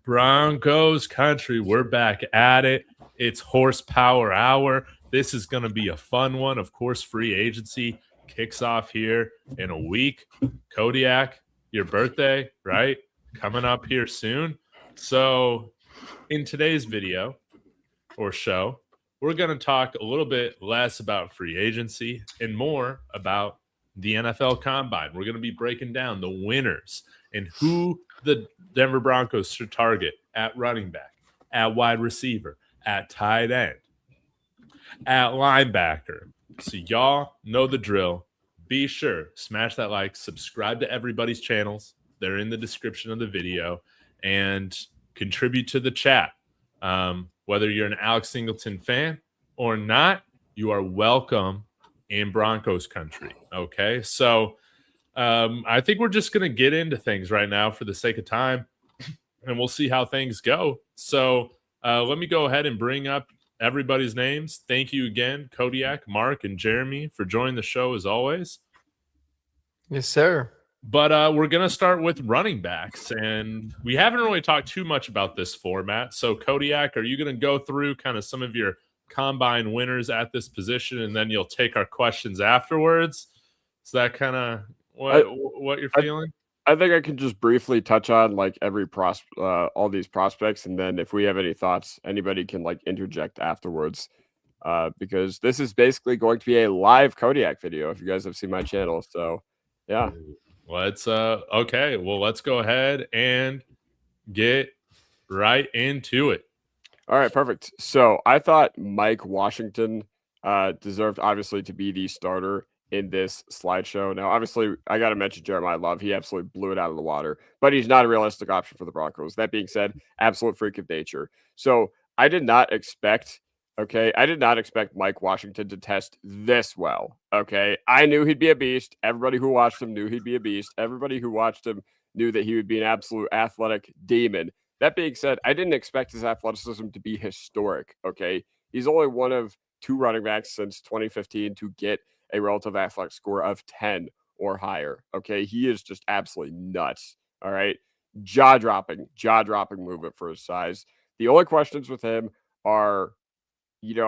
Broncos country, we're back at it. It's horsepower hour. This is going to be a fun one. Of course, free agency kicks off here in a week. Kodiak, your birthday, right? Coming up here soon. So, in today's video or show, we're going to talk a little bit less about free agency and more about the NFL Combine. We're going to be breaking down the winners and who the Denver Broncos should target at running back, at wide receiver, at tight end, at linebacker. So y'all know the drill. Be sure, smash that like, subscribe to everybody's channels. They're in the description of the video, and contribute to the chat. Whether you're an Alex Singleton fan or not, you are welcome in Broncos country. Okay, so I think we're just going to get into things right now for the sake of time, and we'll see how things go. So let me go ahead and bring up everybody's names. Thank you again, Kodiak, Mark, and Jeremy, for joining the show as always. Yes, sir. But we're going to start with running backs, and we haven't really talked too much about this format. So, Kodiak, are you going to go through kind of some of your combine winners at this position, and then you'll take our questions afterwards? Is that kind of what you're feeling? I think I can just briefly touch on like every all these prospects, and then if we have any thoughts, anybody can like interject afterwards. Because this is basically going to be a live Kodiak video if you guys have seen my channel. So, yeah. Let's okay, well, let's go ahead and get right into it. All right, perfect. So I thought Mike Washington deserved obviously to be the starter in this slideshow. Now, obviously, I got to mention Jeremiah Love. He absolutely blew it out of the water, but he's not a realistic option for the Broncos. That being said, absolute freak of nature. So I did not expect Mike Washington to test this well. Okay. I knew he'd be a beast. Everybody who watched him knew he'd be a beast. Everybody who watched him knew that he would be an absolute athletic demon. That being said, I didn't expect his athleticism to be historic. Okay. He's only one of two running backs since 2015 to get a relative athletic score of 10 or higher. Okay. He is just absolutely nuts. All right. Jaw-dropping movement for his size. The only questions with him are,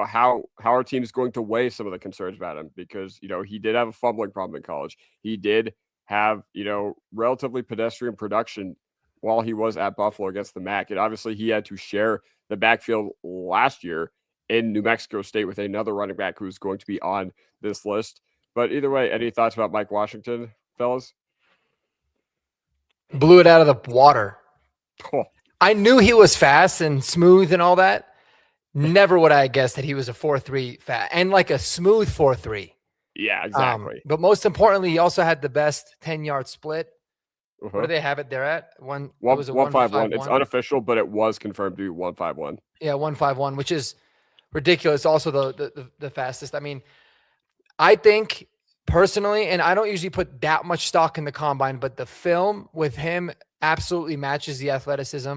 how our team is going to weigh some of the concerns about him, because, he did have a fumbling problem in college. He did have, relatively pedestrian production while he was at Buffalo against the MAC. And obviously he had to share the backfield last year in New Mexico State with another running back who's going to be on this list. But either way, any thoughts about Mike Washington, fellas? Blew it out of the water. Oh. I knew he was fast and smooth and all that. Never would I have guessed that he was a 4.3 fat and like a smooth 4.3. Yeah, exactly. But most importantly, he also had the best 10-yard split. What do they have it there at? One 151. It's unofficial, but it was confirmed to be 151. Yeah, 151, which is ridiculous. Also the fastest. I mean, I think personally, and I don't usually put that much stock in the combine, but the film with him absolutely matches the athleticism.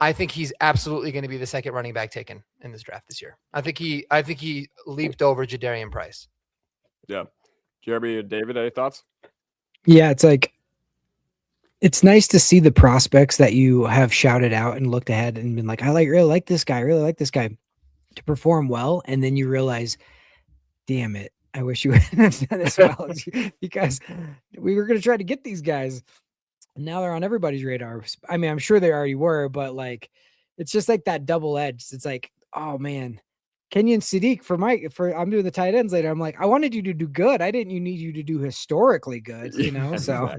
I think he's absolutely going to be the second running back taken in this draft this year. I think he leaped over Jadarian Price. Yeah. Jeremy and David, any thoughts? Yeah, it's nice to see the prospects that you have shouted out and looked ahead and been like, really like this guy to perform well. And then you realize, damn it, I wish you had done as well because we were going to try to get these guys. And now they're on everybody's radar. I mean, I'm sure they already were, but like, it's just like that double edged. It's like, oh man, Kenyon Sadiq I'm doing the tight ends later. I'm like, I wanted you to do good. I didn't need you to do historically good, So,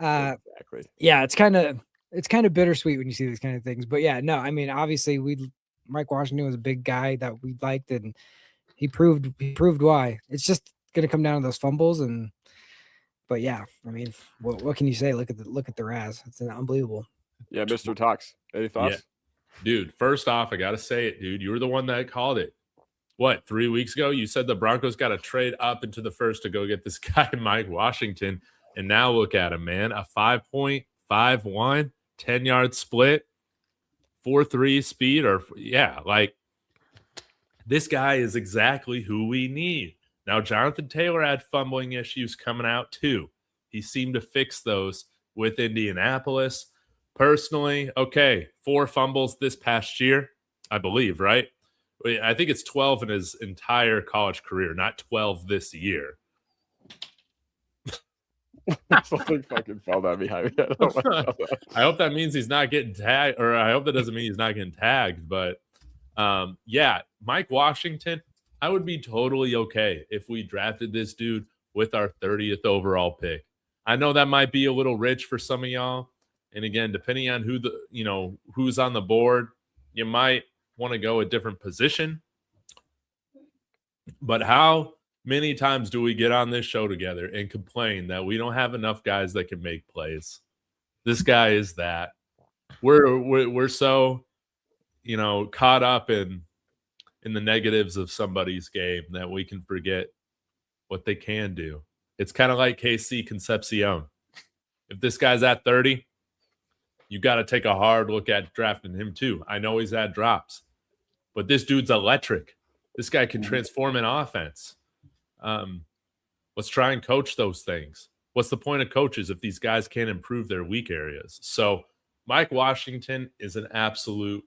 Exactly. Yeah, it's kind of bittersweet when you see these kind of things. But yeah, no, I mean, obviously Mike Washington was a big guy that we liked, and he proved why. It's just going to come down to those fumbles But yeah, I mean, what can you say? Look at the Raz. It's unbelievable. Yeah, Mr. Talks. Any thoughts? Yeah. Dude, first off, I gotta say it, dude. You were the one that called it. What, 3 weeks ago? You said the Broncos got to trade up into the first to go get this guy, Mike Washington. And now look at him, man. A 5.51, 10-yard split, 4.3 speed, this guy is exactly who we need. Now, Jonathan Taylor had fumbling issues coming out too. He seemed to fix those with Indianapolis. personally, okay, 4 fumbles this past year, I believe, right? I think it's 12 in his entire college career, not 12 this year. Something fucking fell down behind me. I don't know what the hell. I hope that means he's not getting tagged, or I hope that doesn't mean he's not getting tagged. But yeah, Mike Washington, I would be totally okay if we drafted this dude with our 30th overall pick. I know that might be a little rich for some of y'all. And again, depending on who's on the board, you might want to go a different position. But how many times do we get on this show together and complain that we don't have enough guys that can make plays? This guy is that. We're so, caught up in the negatives of somebody's game that we can forget what they can do. It's kind of like KC Concepcion. If this guy's at 30, you got to take a hard look at drafting him too. I know he's had drops, but this dude's electric. This guy can transform an offense. Let's try and coach those things. What's the point of coaches if these guys can't improve their weak areas? So Mike Washington is an absolute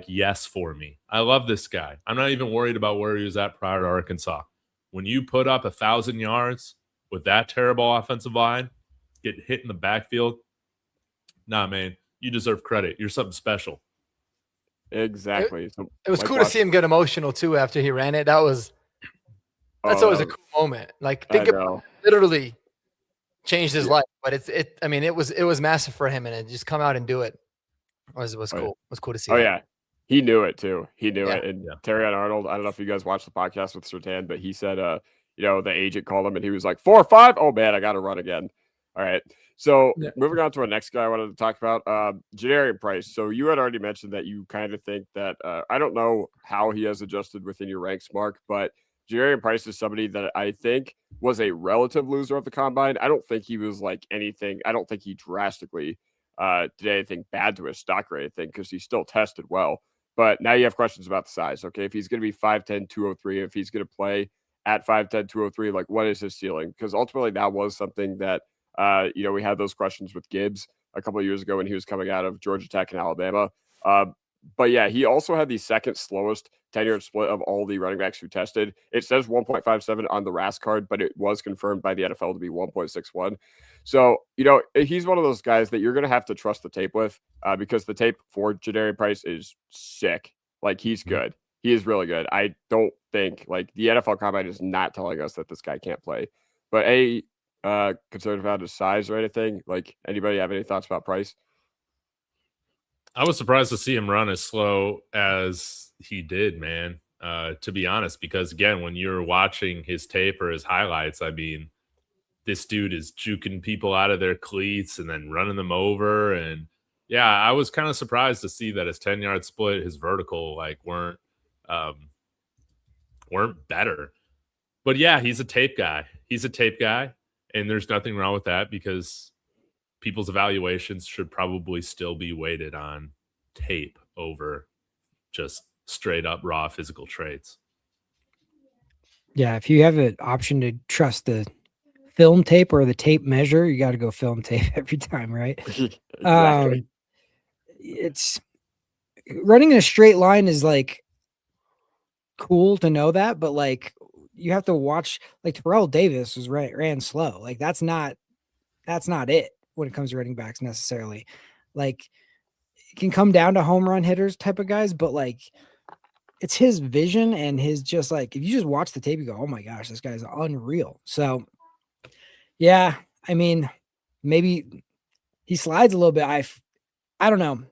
yes for me. I love this guy. I'm not even worried about where he was at prior to Arkansas. When you put up 1,000 yards with that terrible offensive line, get hit in the backfield, nah, man, you deserve credit. You're something special. Exactly. It was cool to see him get emotional too after he ran it. That's always a cool moment. Think about it, literally changed his life. But it was massive for him, and it just come out and do it was cool. It was cool to see. Oh yeah. He knew it too. He knew it. And Terry Arnold, I don't know if you guys watched the podcast with Sertan, but he said, the agent called him and he was like 4 or 5. Oh man, I got to run again. All right. So moving on to our next guy I wanted to talk about, Jadarian Price. So you had already mentioned that you kind of think that, I don't know how he has adjusted within your ranks, Mark, but Jadarian Price is somebody that I think was a relative loser of the combine. I don't think he was anything. I don't think he drastically did anything bad to his stock or anything because he still tested well. But now you have questions about the size. Okay, if he's going to be 5'10", 203, if he's going to play at 5'10", 203, what is his ceiling? Because ultimately that was something that, we had those questions with Gibbs a couple of years ago when he was coming out of Georgia Tech and Alabama. But yeah, he also had the second slowest 10-yard split of all the running backs who tested. It says 1.57 on the RAS card, but it was confirmed by the NFL to be 1.61. So, he's one of those guys that you're going to have to trust the tape with because the tape for Jadarian Price is sick. He's good. He is really good. I don't think, the NFL Combine is not telling us that this guy can't play. But concerned about his size or anything? Anybody have any thoughts about Price? I was surprised to see him run as slow as he did, man, to be honest, because, again, when you're watching his tape or his highlights, this dude is juking people out of their cleats and then running them over. And, yeah, I was kind of surprised to see that his 10-yard split, his vertical, weren't better. But, yeah, he's a tape guy. And there's nothing wrong with that because people's evaluations should probably still be weighted on tape over just straight up raw physical traits. Yeah, if you have an option to trust the film tape or the tape measure, you got to go film tape every time, right? Exactly. It's running in a straight line is cool to know that, but you have to watch. Terrell Davis ran slow. That's not it when it comes to running backs necessarily. It can come down to home run hitters type of guys, but it's his vision and his just if you just watch the tape, you go, oh my gosh, this guy's unreal. So yeah, maybe he slides a little bit. I don't know.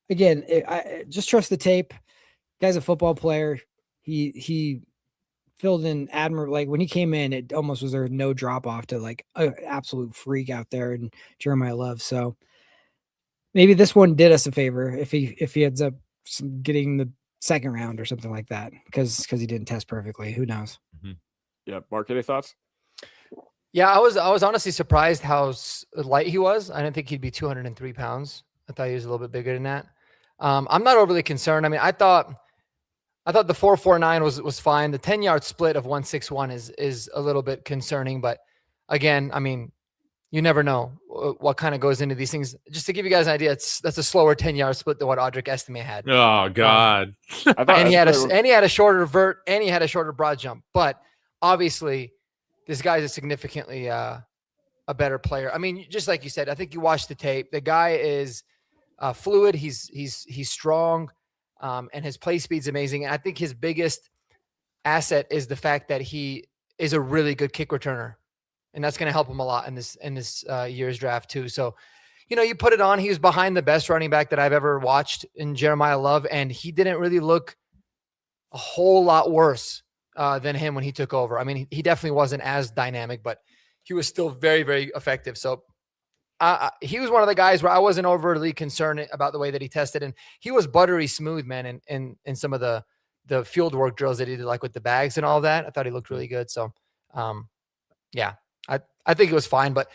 Again, I just trust the tape. Guy's a football player. He filled in admirably. When he came in, it almost was there no drop off to an absolute freak out there and Jeremiah Love. So maybe this one did us a favor if he ends up getting the second round or something like that because he didn't test perfectly. Who knows? Mm-hmm. Yeah, Mark, any thoughts? Yeah, I was honestly surprised how light he was. I didn't think he'd be 203 pounds. I thought he was a little bit bigger than that. I'm not overly concerned. I thought the 4.49 was fine. The 10-yard split of 1.61 is a little bit concerning, but again, you never know what kind of goes into these things. Just to give you guys an idea, that's a slower 10-yard split than what Audric Estime had. Oh God. I thought And he had Estime and he had a shorter vert and he had a shorter broad jump. But obviously, this guy's a significantly a better player. I mean, just like you said, I think you watched the tape. The guy is fluid. He's strong, and his play speed's amazing. And I think his biggest asset is the fact that he is a really good kick returner, and that's going to help him a lot in this year's draft too. So, you put it on. He was behind the best running back that I've ever watched in Jeremiah Love, and he didn't really look a whole lot worse than him when he took over. I mean, he definitely wasn't as dynamic, but he was still very, very effective. So he was one of the guys where I wasn't overly concerned about the way that he tested, and he was buttery smooth, man. In some of the field work drills that he did, like with the bags and all that, I thought he looked really good. So, yeah, I think it was fine, but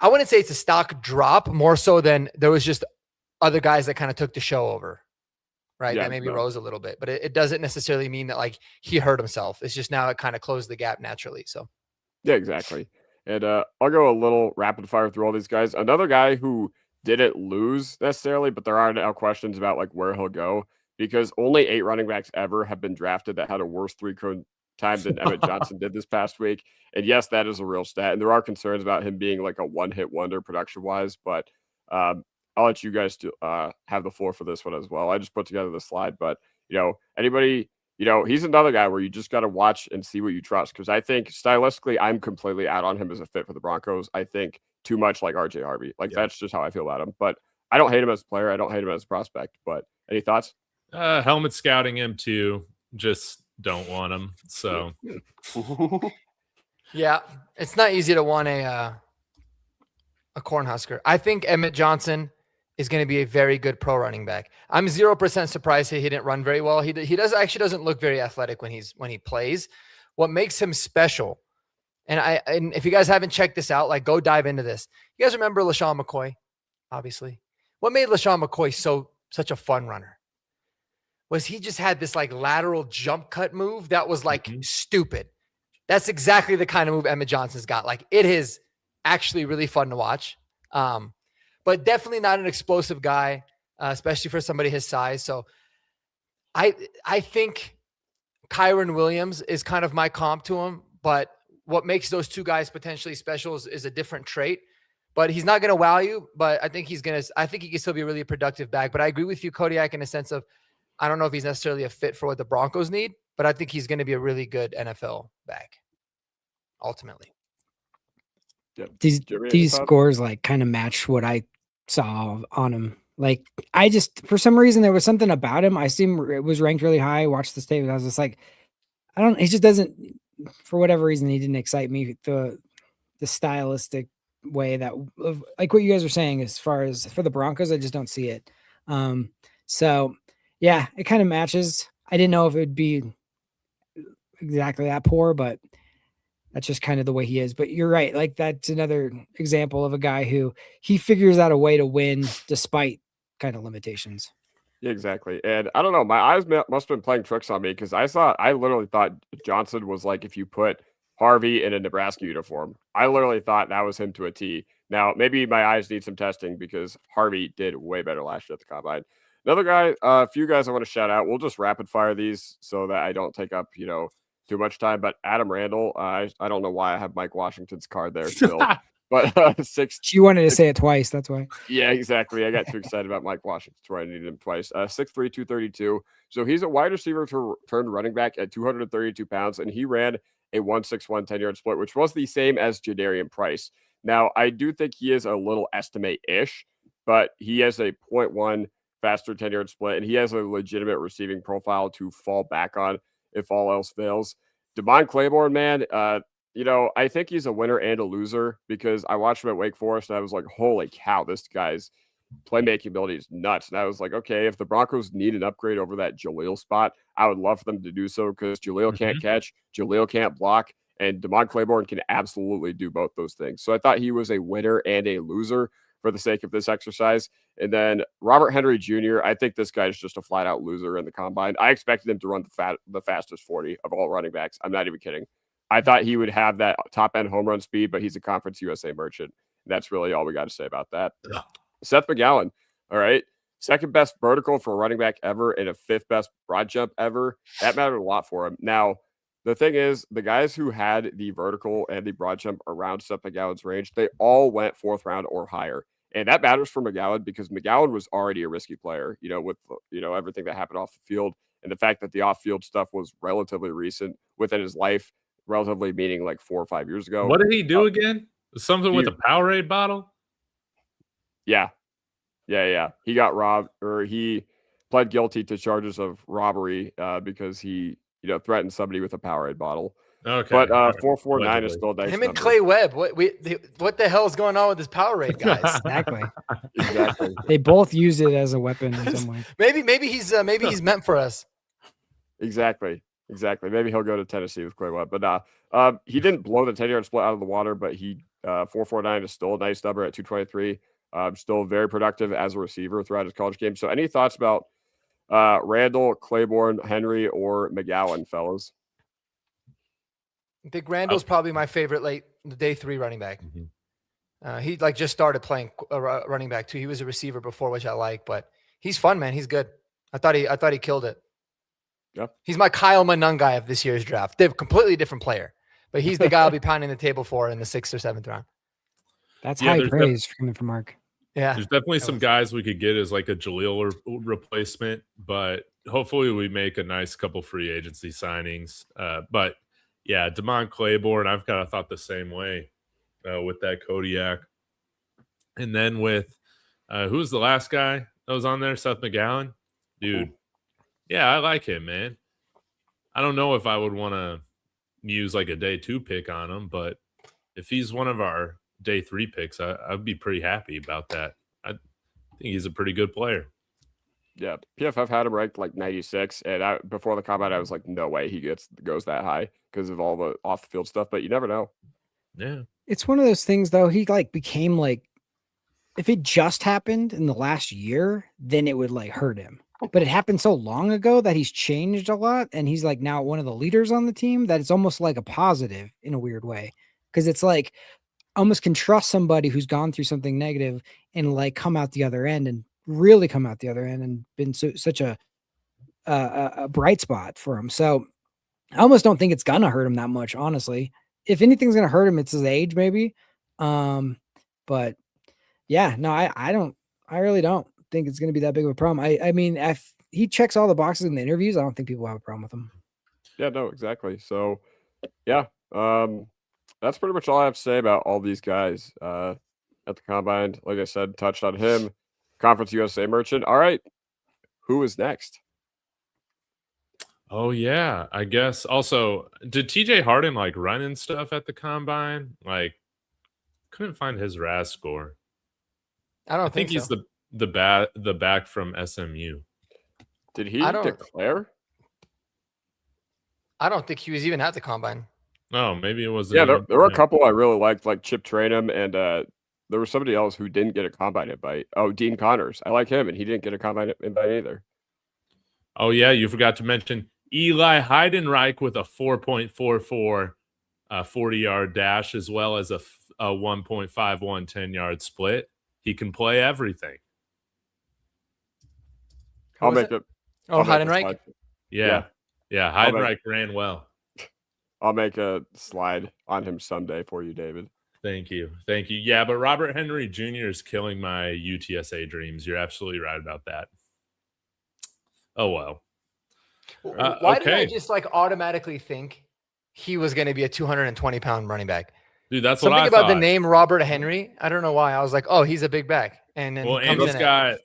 I wouldn't say it's a stock drop more so than there was just other guys that kind of took the show over, right? Yeah, that maybe no. rose a little bit, but it doesn't necessarily mean that like he hurt himself. It's just now it kind of closed the gap naturally. So, Yeah, exactly. And I'll go a little rapid fire through all these guys. Another guy who didn't lose necessarily, but there are now questions about like where he'll go, because only 8 running backs ever have been drafted that had a worse 3-cone time than Emmett Johnson did this past week. And yes, that is a real stat. And there are concerns about him being like a one-hit wonder production wise, but I'll let you guys have the floor for this one as well. I just put together the slide, but anybody, he's another guy where you just got to watch and see what you trust. Because I think stylistically, I'm completely out on him as a fit for the Broncos. I think too much like RJ Harvey. That's just how I feel about him. But I don't hate him as a player. I don't hate him as a prospect. But any thoughts? Helmet scouting him too. Just don't want him. So yeah, it's not easy to want a Cornhusker. I think Emmett Johnson is going to be a very good pro running back. I'm 0% surprised he didn't run very well. He doesn't look very athletic when he plays. What makes him special, and if you guys haven't checked this out, like go dive into this. You guys remember LaShawn McCoy? Obviously, what made LaShawn McCoy such a fun runner was he just had this like lateral jump cut move that was like stupid. That's exactly the kind of move Emmett Johnson's got. Like it is actually really fun to watch. But definitely not an explosive guy, especially for somebody his size. So I think Kyron Williams is kind of my comp to him, but what makes those two guys potentially special is a different trait. But he's not going to wow you, but I think he can still be a really productive back. But I agree with you, Kodiak, in a sense of I don't know if he's necessarily a fit for what the Broncos need, but I think he's going to be a really good NFL back ultimately. Yep. These scores like kind of match what I saw on him. Like I just, for some reason, there was something about him. It was ranked really high. I watched this tape and I was just like, he just doesn't, for whatever reason, he didn't excite me. The stylistic way that like what you guys were saying, as far as for the Broncos, I just don't see it. So yeah, it kind of matches. I didn't know if it would be exactly that poor, but that's just kind of the way he is. But you're right. Like that's another example of a guy who he figures out a way to win despite kind of limitations. Yeah, exactly. And I don't know, my eyes must have been playing tricks on me because I literally thought Johnson was like if you put Harvey in a Nebraska uniform. I literally thought that was him to a T. Now, maybe my eyes need some testing because Harvey did way better last year at the Combine. Another guy, a few guys I want to shout out. We'll just rapid fire these so that I don't take up, too much time. But Adam Randall, I don't know why I have Mike Washington's card there still. But you wanted to say it twice. That's why. Yeah, exactly. I got too excited about Mike Washington. That's why I needed him twice. 6'3", 232. So he's a wide receiver turned running back at 232 pounds, and he ran a 1.61 10-yard split, which was the same as Jadarian Price. Now, I do think he is a little estimate-ish, but he has a 0.1 faster 10-yard split, and he has a legitimate receiving profile to fall back on if all else fails. Devon Claiborne, man, I think he's a winner and a loser because I watched him at Wake Forest and I was like, holy cow, this guy's playmaking ability is nuts. And I was like, okay, if the Broncos need an upgrade over that Jaleel spot, I would love for them to do so because Jaleel can't catch, Jaleel can't block, and Devon Claiborne can absolutely do both those things. So I thought he was a winner and a loser for the sake of this exercise. And then Robert Henry Jr., I think this guy is just a flat-out loser in the Combine. I expected him to run the fastest 40 of all running backs. I'm not even kidding. I thought he would have that top-end home run speed, but he's a Conference USA merchant. That's really all we got to say about that. Yeah. Seth McGowan, all right. Second best vertical for a running back ever and a fifth best broad jump ever. That mattered a lot for him. Now, the thing is, the guys who had the vertical and the broad jump around Seth McGowan's range, they all went 4th round or higher. And that matters for McGowan because McGowan was already a risky player, with, everything that happened off the field. And the fact that the off-field stuff was relatively recent within his life, relatively meaning like 4 or 5 years ago. What did he do again? Something with a Powerade bottle? Yeah. He got robbed, or he pled guilty to charges of robbery because he, threatened somebody with a Powerade bottle. Okay. But 449 is still a nice Him and number. Clay Webb. What the hell is going on with this Powerade, guys? Exactly. They both use it as a weapon in some way. Maybe he's meant for us. Exactly. Maybe he'll go to Tennessee with Clay Webb. But he didn't blow the 10-yard split out of the water, but he 449 is still a nice number at 223. Still very productive as a receiver throughout his college game. So any thoughts about Randall, Claiborne, Henry, or McGowan, fellas? I think Randall's probably my favorite day 3 running back. Mm-hmm. He just started playing running back too. He was a receiver before, which I like, but he's fun, man. He's good. I thought he killed it. Yeah. He's my Kyle Monangai of this year's draft. They're a completely different player, but he's the guy I'll be pounding the table for in the 6th or 7th round. That's high praise coming from Mark. Yeah. There's definitely some guys we could get as like a Jaleel replacement, but hopefully we make a nice couple free agency signings. But yeah, Damon Claiborne, I've kind of thought the same way with that Kodiak. And then with who's the last guy that was on there? Seth McGowan? Dude. Yeah, I like him, man. I don't know if I would want to use like a day 2 pick on him, but if he's one of our day 3 picks, I'd be pretty happy about that. I think he's a pretty good player. Yeah, PFF had him ranked like 96, and before the combine, I was like, no way he goes that high because of all the off the field stuff. But you never know. Yeah, it's one of those things though. He became like, if it just happened in the last year, then it would hurt him. But it happened so long ago that he's changed a lot, and he's now one of the leaders on the team that it's almost like a positive in a weird way, because it's like almost can trust somebody who's gone through something negative and come out the other end and really come out the other end and been such a bright spot for him. So I almost don't think it's gonna hurt him that much, honestly. If anything's gonna hurt him, it's his age, maybe. But yeah, no, I really don't think it's gonna be that big of a problem. I mean, if he checks all the boxes in the interviews, I don't think people have a problem with him. Yeah, no, exactly. So yeah, that's pretty much all I have to say about all these guys at the combine. Like I said, touched on him. Conference USA merchant. All right, who is next? Oh yeah, I guess. Also, did TJ Harden run and stuff at the combine? Couldn't find his RAS score. I think he's so. the back from SMU. Did he declare? I don't think he was even at the combine. Oh, maybe it was. Yeah, there were a couple I really liked, like Chip Trainum, and there was somebody else who didn't get a combine invite. Oh, Dean Connors. I like him, and he didn't get a combine invite either. Oh yeah, you forgot to mention Eli Heidenreich with a 4.44 40-yard dash, as well as a 1.51 10-yard split. He can play everything. I'll make it. Oh, Heidenreich? Yeah. Heidenreich ran well. I'll make a slide on him someday for you, David. Thank you. Yeah, but Robert Henry Jr. is killing my UTSA dreams. You're absolutely right about that. Oh, well. Why did I just automatically think he was going to be a 220-pound running back? Dude, that's something what I about thought. The name Robert Henry. I don't know why. I was like, oh, he's a big back. And then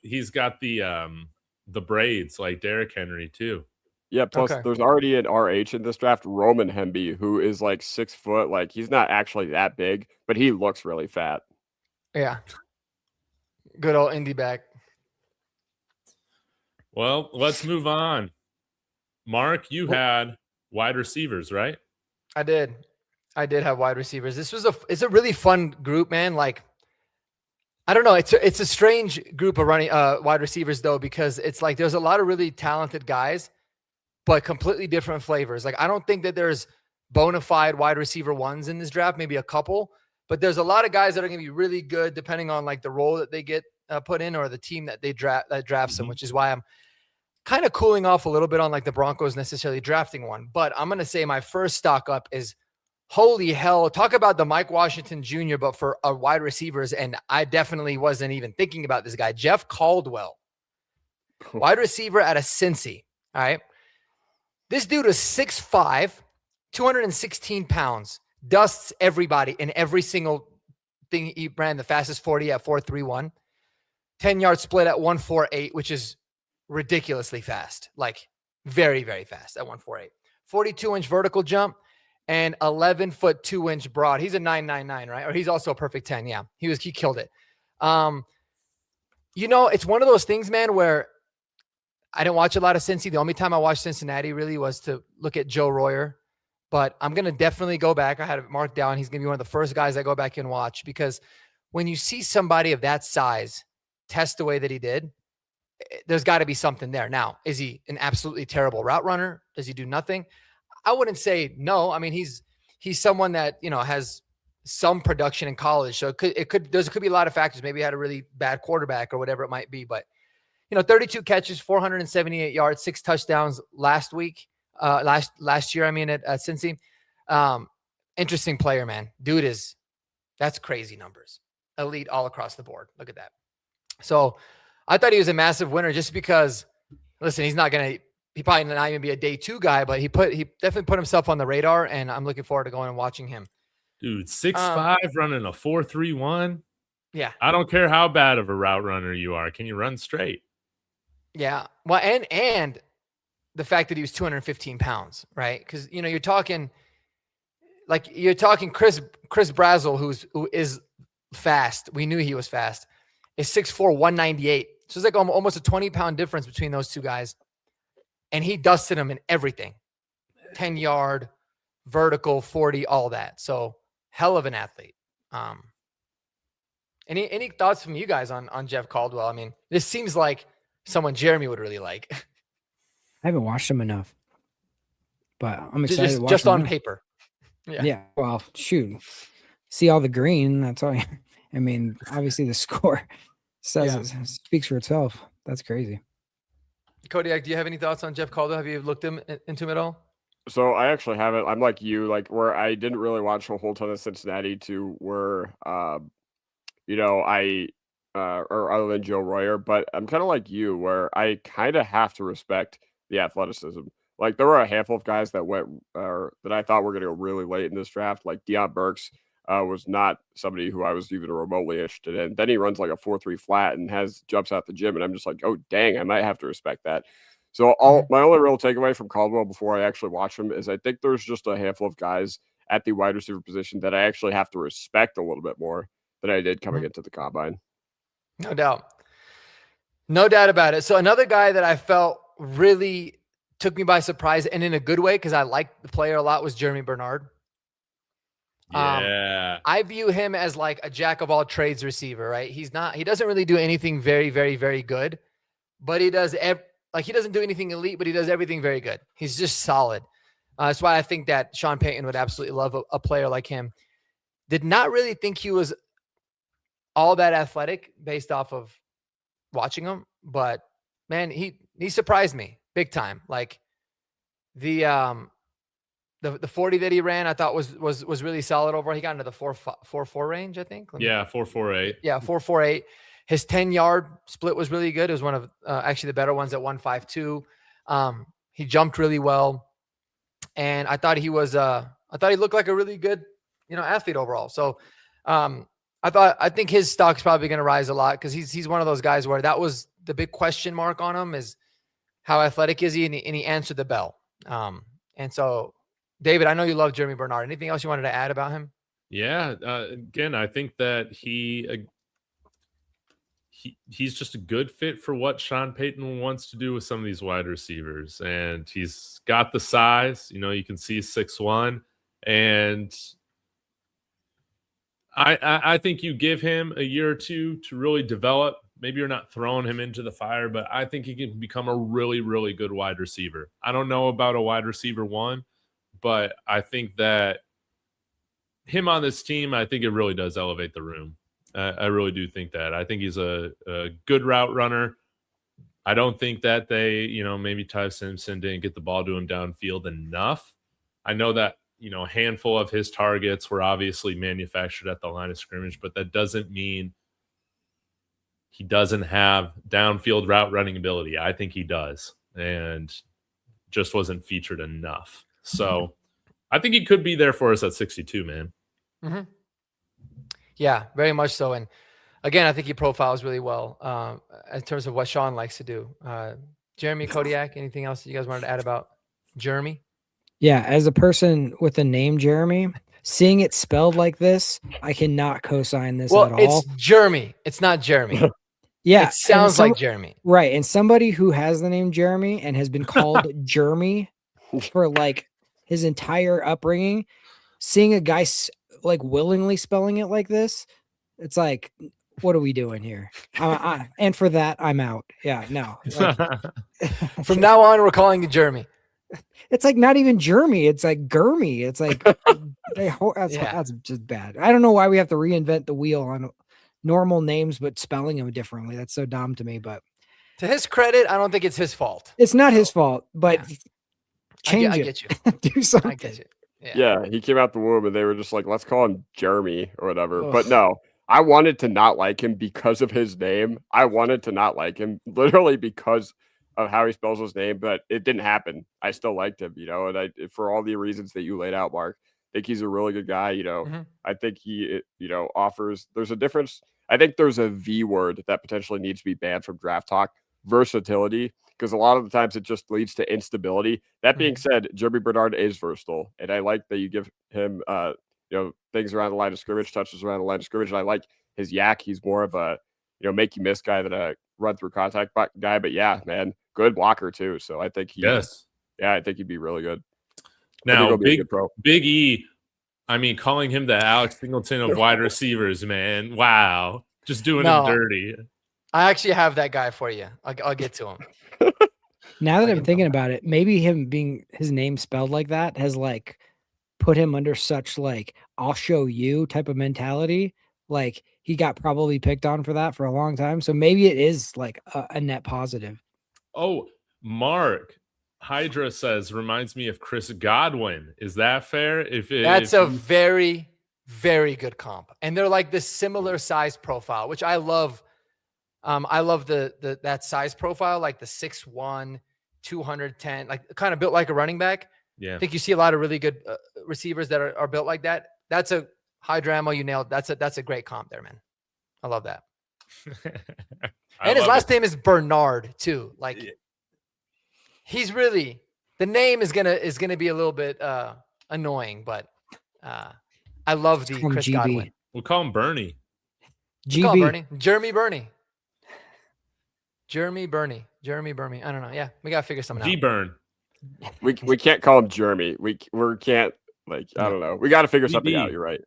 he's got the braids like Derrick Henry too. Yeah, plus there's already an RH in this draft, Roman Hemby, who is 6 foot. He's not actually that big, but he looks really fat. Yeah. Good old indie back. Well, let's move on. Mark, you had wide receivers, right? I did have wide receivers. It's a really fun group, man. I don't know. It's a strange group of wide receivers though, because it's there's a lot of really talented guys, but completely different flavors. I don't think that there's bona fide wide receiver ones in this draft, maybe a couple, but there's a lot of guys that are going to be really good depending on like the role that they get put in or the team that they drafts them, which is why I'm kind of cooling off a little bit on like the Broncos necessarily drafting one. But I'm going to say my first stock up is, holy hell, talk about the Mike Washington Jr., but for wide receivers. And I definitely wasn't even thinking about this guy, Jeff Caldwell, wide receiver out of Cincy. All right. This dude is 6'5", 216 pounds, dusts everybody in every single thing. He ran the fastest 40 at 4.31, 10-yard split at 1.48, which is ridiculously fast, like very, very fast at 1.48, 42-inch vertical jump, and 11-foot 2-inch broad. He's a 9.99, right? Or he's also a perfect 10. Yeah, he killed it. It's one of those things, man, where I didn't watch a lot of Cincy. The only time I watched Cincinnati really was to look at Joe Royer. But I'm going to definitely go back. I had it marked down. He's going to be one of the first guys I go back and watch, because when you see somebody of that size test the way that he did, there's got to be something there. Now, is he an absolutely terrible route runner? Does he do nothing? I wouldn't say no. I mean, he's someone that, has some production in college. So it could be a lot of factors. Maybe he had a really bad quarterback or whatever it might be. But, 32 catches, 478 yards, 6 touchdowns last year, at Cincy. Interesting player, man. Dude that's crazy numbers. Elite all across the board. Look at that. So I thought he was a massive winner just because, listen, he probably not even be a day 2 guy, but he definitely put himself on the radar, and I'm looking forward to going and watching him. Dude, 6'5", running a 4.31. Yeah. I don't care how bad of a route runner you are. Can you run straight? Yeah. Well, and the fact that he was 215 pounds, right? Because, you're talking Chris Brazel, who is fast. We knew he was fast. Is 6'4", 198. So it's like almost a 20-pound difference between those two guys. And he dusted him in everything. 10-yard, vertical, 40, all that. So hell of an athlete. Any thoughts from you guys on Jeff Caldwell? I mean, this seems like someone Jeremy would really like. I haven't watched him enough, but I'm excited to watch just him on now. paper. Yeah. Well, shoot. See all the green. That's all. I mean, obviously the score speaks for itself. That's crazy. Kodiak, do you have any thoughts on Jeff Caldwell? Have you looked into him at all? So I actually haven't. I'm like you, like where I didn't really watch a whole ton of Cincinnati to where, or other than Joe Royer, but I'm kind of like you where I kind of have to respect the athleticism. Like there were a handful of guys that went that I thought were going to go really late in this draft. Like Deion Burks was not somebody who I was even remotely interested in. Then he runs like a 4.3 flat and jumps out the gym, and I'm just like, oh dang, I might have to respect that. So my only real takeaway from Caldwell before I actually watch him is I think there's just a handful of guys at the wide receiver position that I actually have to respect a little bit more than I did coming into the combine. No doubt. No doubt about it. So another guy that I felt really took me by surprise, and in a good way, because I liked the player a lot, was Jeremy Bernard. Yeah. I view him as like a jack of all trades receiver, right? He doesn't really do anything very, very, very good, but he does he doesn't do anything elite, but he does everything very good. He's just solid. That's why I think that Sean Payton would absolutely love a player like him. Did not really think he was all that athletic based off of watching him, but man, he surprised me big time. Like the 40 that he ran, I thought was really solid overall. He got into the 4.4 range, I think. 4.48. Yeah, 4.48. His 10-yard split was really good. It was one of actually the better ones at 1.52. He jumped really well, and I thought he looked like a really good, athlete overall. So I think his stock's probably going to rise a lot because he's one of those guys where that was the big question mark on him is how athletic is he, and he answered the bell. And so, David, I know you love Jeremy Bernard. Anything else you wanted to add about him? Yeah. Again, I think that he's just a good fit for what Sean Payton wants to do with some of these wide receivers. And he's got the size, you can see 6'1", and I think you give him a year or two to really develop. Maybe you're not throwing him into the fire, but I think he can become a really, really good wide receiver. I don't know about a wide receiver 1, but I think that him on this team, I think it really does elevate the room. I really do think that. I think he's a good route runner. I don't think that they, maybe Ty Simpson didn't get the ball to him downfield enough. I know that, a handful of his targets were obviously manufactured at the line of scrimmage, but that doesn't mean he doesn't have downfield route running ability. I think he does, and just wasn't featured enough. So I think he could be there for us at 62, man. Mm-hmm. Yeah, very much so. And again, I think he profiles really well in terms of what Sean likes to do. Jeremy Kodiak, anything else that you guys wanted to add about Jeremy? Yeah, as a person with the name Jeremy, seeing it spelled like this, I cannot co-sign this at all. It's Jeremy. It's not Jeremy. Yeah, it sounds like Jeremy. Right, and somebody who has the name Jeremy and has been called Jeremy for like his entire upbringing, seeing a guy like willingly spelling it like this, it's like, what are we doing here? And for that, I'm out. Yeah, no. Like, from now on, we're calling you Jeremy. It's like not even Jeremy. It's like Gurmy. It's like that's just bad. I don't know why we have to reinvent the wheel on normal names, but spelling them differently. That's so dumb to me. But to his credit, I don't think it's his fault. It's not his fault, but change it. I get you. Do something. I get you. Yeah, he came out the womb and they were just like, let's call him Jeremy or whatever. Ugh. But no, I wanted to not like him because of his name. I wanted to not like him literally because of how he spells his name, but it didn't happen. I still liked him, and for all the reasons that you laid out, Mark, I think he's a really good guy. I think he, offers, there's a difference. I think there's a V word that potentially needs to be banned from draft talk: versatility, because a lot of the times it just leads to instability. That being said, Jeremy Bernard is versatile, and I like that you give him, things around the line of scrimmage, touches around the line of scrimmage. And I like his yak. He's more of a, make you miss guy than a run through contact guy. But yeah, man, good blocker too. So I think I think he'd be really good. Now, Big E, I mean, calling him the Alex Singleton of wide receivers, man. Wow. Just doing him dirty. I actually have that guy for you. I'll get to him. Now that I'm thinking about it, maybe him being his name spelled like that has like put him under such like, I'll show you type of mentality. Like he got probably picked on for that for a long time. So maybe it is like a net positive. Oh, Mark Hydra says, reminds me of Chris Godwin. Is that fair? That's a very, very good comp. And they're like this similar size profile, which I love. I love that size profile, like the 6'1", 210, like kind of built like a running back. Yeah. I think you see a lot of really good receivers that are built like that. That's a Hydra ammo. You nailed. That's a great comp there, man. I love that. And his last name is Bernard too. Like he's really, the name is gonna be a little bit annoying, but I love the Chris GB. Godwin. We'll call him Bernie. GB. Call Bernie. Jeremy Bernie. Jeremy Bernie. I don't know. Yeah, we gotta figure something out. G-Burn. We can't call him Jeremy. We can't, like, I don't know. We got to figure something out. You're right.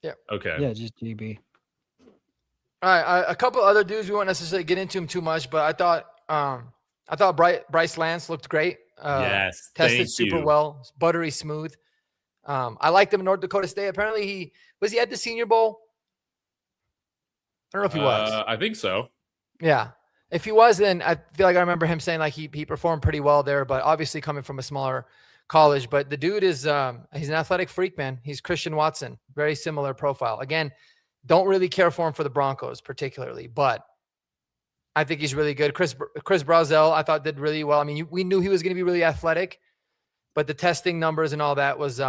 Yeah. Okay. Yeah, just GB. All right, a couple other dudes we won't necessarily get into him too much, but I thought Bryce Lance looked great. Yes, tested super well, buttery smooth. I liked him in North Dakota State. Apparently, he at the Senior Bowl. I don't know if he was. I think so. Yeah, if he was, then I feel like I remember him saying like he performed pretty well there. But obviously, coming from a smaller college, but the dude is he's an athletic freak, man. He's Christian Watson, very similar profile. Again, don't really care for him for the Broncos particularly, but I think he's really good. Chris Brazzell, I thought did really well. I mean, we knew he was going to be really athletic, but the testing numbers and all that was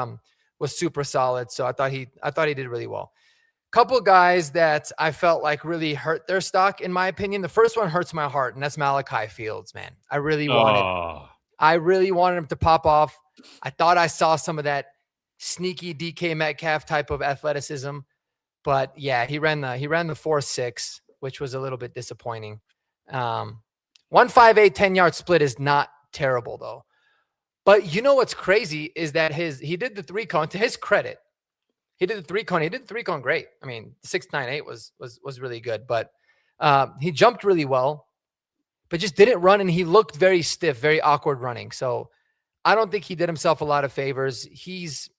super solid. So I thought he did really well. Couple guys that I felt like really hurt their stock, in my opinion. The first one hurts my heart, and that's Malachi Fields, man. I really wanted him to pop off. I thought I saw some of that sneaky DK Metcalf type of athleticism, but yeah, he ran the 4.6, which was a little bit disappointing. 1.58 10-yard split is not terrible though. But you know what's crazy is that he did the 3-cone. To his credit, he did the 3-cone. He did the 3-cone great. I mean, 6.98 was really good, but he jumped really well, but just didn't run, and he looked very stiff, very awkward running. So I don't think he did himself a lot of favors. He's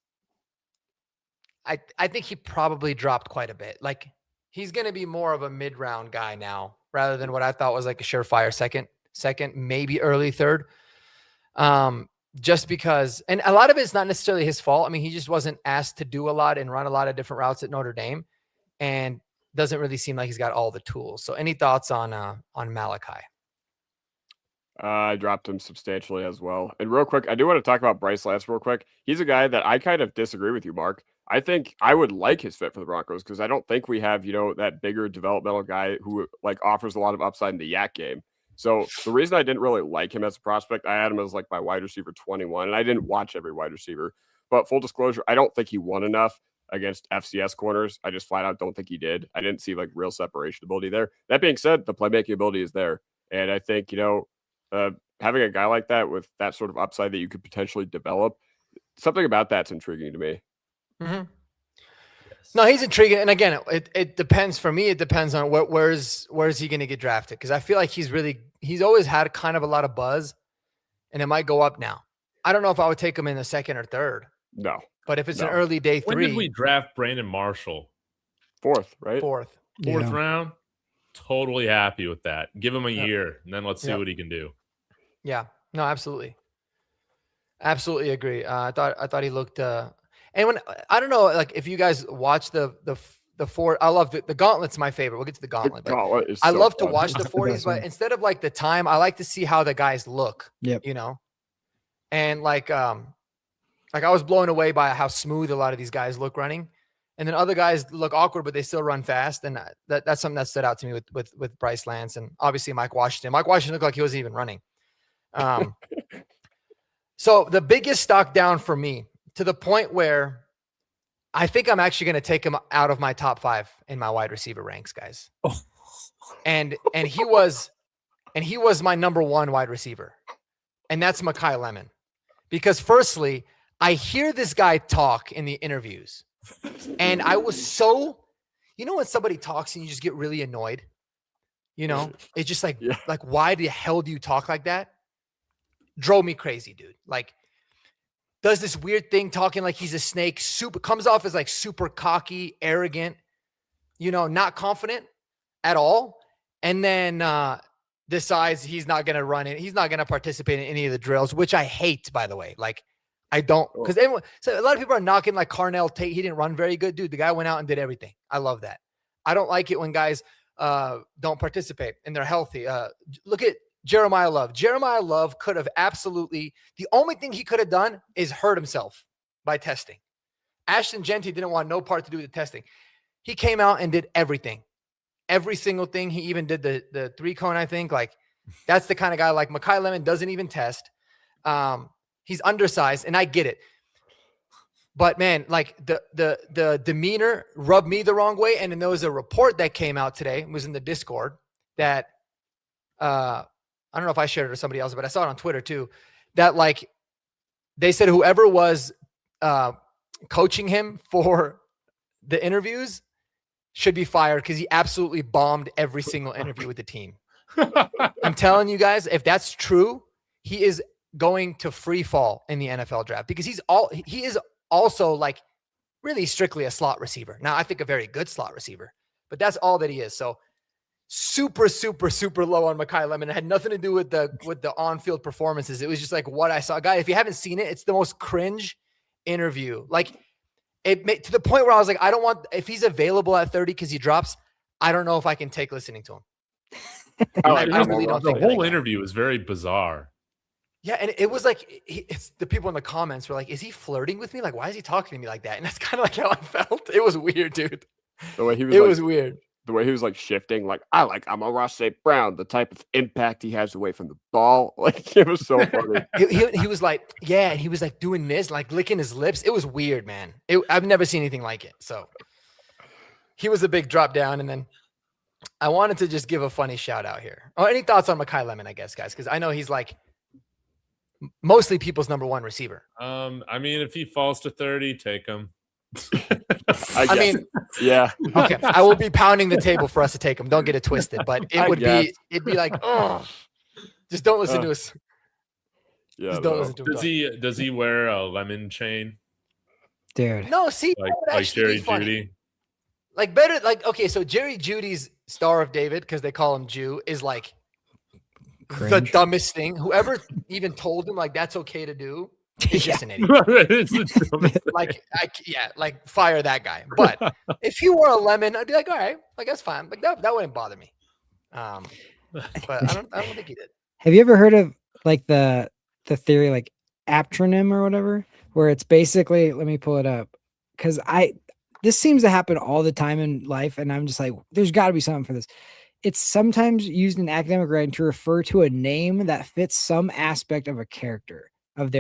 I think he probably dropped quite a bit. Like he's going to be more of a mid-round guy now rather than what I thought was like a surefire second, maybe early third. Just because, and a lot of it's not necessarily his fault. I mean, he just wasn't asked to do a lot and run a lot of different routes at Notre Dame, and doesn't really seem like he's got all the tools. So any thoughts on Malachi? I dropped him substantially as well. And real quick, I do want to talk about Bryce Lance real quick. He's a guy that I kind of disagree with you, Mark. I think I would like his fit for the Broncos because I don't think we have, that bigger developmental guy who like offers a lot of upside in the yak game. So the reason I didn't really like him as a prospect, I had him as like my wide receiver 21, and I didn't watch every wide receiver. But full disclosure, I don't think he won enough against FCS corners. I just flat out don't think he did. I didn't see like real separation ability there. That being said, the playmaking ability is there. And I think, having a guy like that with that sort of upside that you could potentially develop, something about that's intriguing to me. Mm-hmm. No, he's intriguing. And again, it depends for me. It depends on where's he going to get drafted. Cause I feel like he's always had kind of a lot of buzz, and it might go up now. I don't know if I would take him in the second or third. No, but if it's an early day 3, when did we draft Brandon Marshall? Fourth, right? Fourth round. Totally happy with that. Give him a year, and then let's see what he can do. Yeah, no, absolutely agree. I thought he looked. And when I don't know, like if you guys watch the 4, I love the Gauntlet's my favorite. We'll get to the Gauntlet. The Gauntlet is I so love fun. to watch the 40s, but instead of like the time, I like to see how the guys look. Yep. And like I was blown away by how smooth a lot of these guys look running, and then other guys look awkward, but they still run fast. And that's something that stood out to me with Bryce Lance, and obviously Mike Washington. Mike Washington looked like he wasn't even running. So the biggest stock down for me, to the point where I think I'm actually going to take him out of my top 5 in my wide receiver ranks, guys. Oh. And he was my number 1 wide receiver, and that's Makai Lemon. Because firstly, I hear this guy talk in the interviews, and I was so, when somebody talks and you just get really annoyed, it's just like, like, why the hell do you talk like that? Drove me crazy, dude. Like, does this weird thing talking like he's a snake, comes off as like super cocky, arrogant, not confident at all. And then decides he's not going to run it. He's not going to participate in any of the drills, which I hate, by the way. Like, I don't, because so a lot of people are knocking like Carnell Tate. He didn't run very good. Dude, the guy went out and did everything. I love that. I don't like it when guys don't participate and they're healthy. Look at Jeremiah Love. Jeremiah Love could have absolutely, the only thing he could have done is hurt himself by testing. Ashton Genty didn't want no part to do with the testing. He came out and did everything. Every single thing. He even did the 3-cone, I think. Like, that's the kind of guy. Like, Makai Lemon doesn't even test. He's undersized, and I get it. But man, like the demeanor rubbed me the wrong way. And then there was a report that came out today, it was in the Discord, that I don't know if I shared it or somebody else, but I saw it on Twitter too, that like they said whoever was coaching him for the interviews should be fired because he absolutely bombed every single interview with the team. I'm telling you guys, if that's true, he is going to free fall in the NFL draft because he is also like really strictly a slot receiver. Now, I think a very good slot receiver, but that's all that he is. So super, super, super low on Makai Lemon. It had nothing to do with the on-field performances. It was just like what I saw. Guy, if you haven't seen it, it's the most cringe interview. Like, it made to the point where I was like, I don't want, if he's available at 30 because he drops, I don't know if I can take listening to him. I really don't the think whole interview was very bizarre. Yeah, and it was like, it's the people in the comments were like, is he flirting with me? Like, why is he talking to me like that? And that's kind of like how I felt. It was weird, dude. The way he was, was weird. The way he was like shifting, like, I like Amon-Ra St. Brown, the type of impact he has away from the ball. Like, it was so funny. he was like, yeah, and he was like doing this, like licking his lips. It was weird, man. I've never seen anything like it. So he was a big drop down. And then I wanted to just give a funny shout out here. Oh, any thoughts on Makai Lemon, I guess, guys? Because I know he's like mostly people's number 1 receiver. I mean, if he falls to 30, take him. I mean, yeah. Okay, I will be pounding the table for us to take him. Don't get it twisted, but it'd be like, oh, just don't listen to us. Yeah. Just don't listen to him. Does he wear a lemon chain? Dude. No, see, that like would actually Jerry be funny. Judy. Like better, like okay, so Jerry Judy's Star of David, because they call him Jew, is like the Cringe. dumbest thing. Whoever even told him like that's okay to do is just an idiot. It's the dumbest thing. Like like fire that guy. But if he wore a lemon, I'd be like, all right, like that's fine. Like that wouldn't bother me. But I don't think he did. Have you ever heard of like the theory like aptronym or whatever, where it's basically, let me pull it up, because this seems to happen all the time in life, and I'm just like, there's got to be something for this. It's sometimes used in academic writing to refer to a name that fits some aspect of their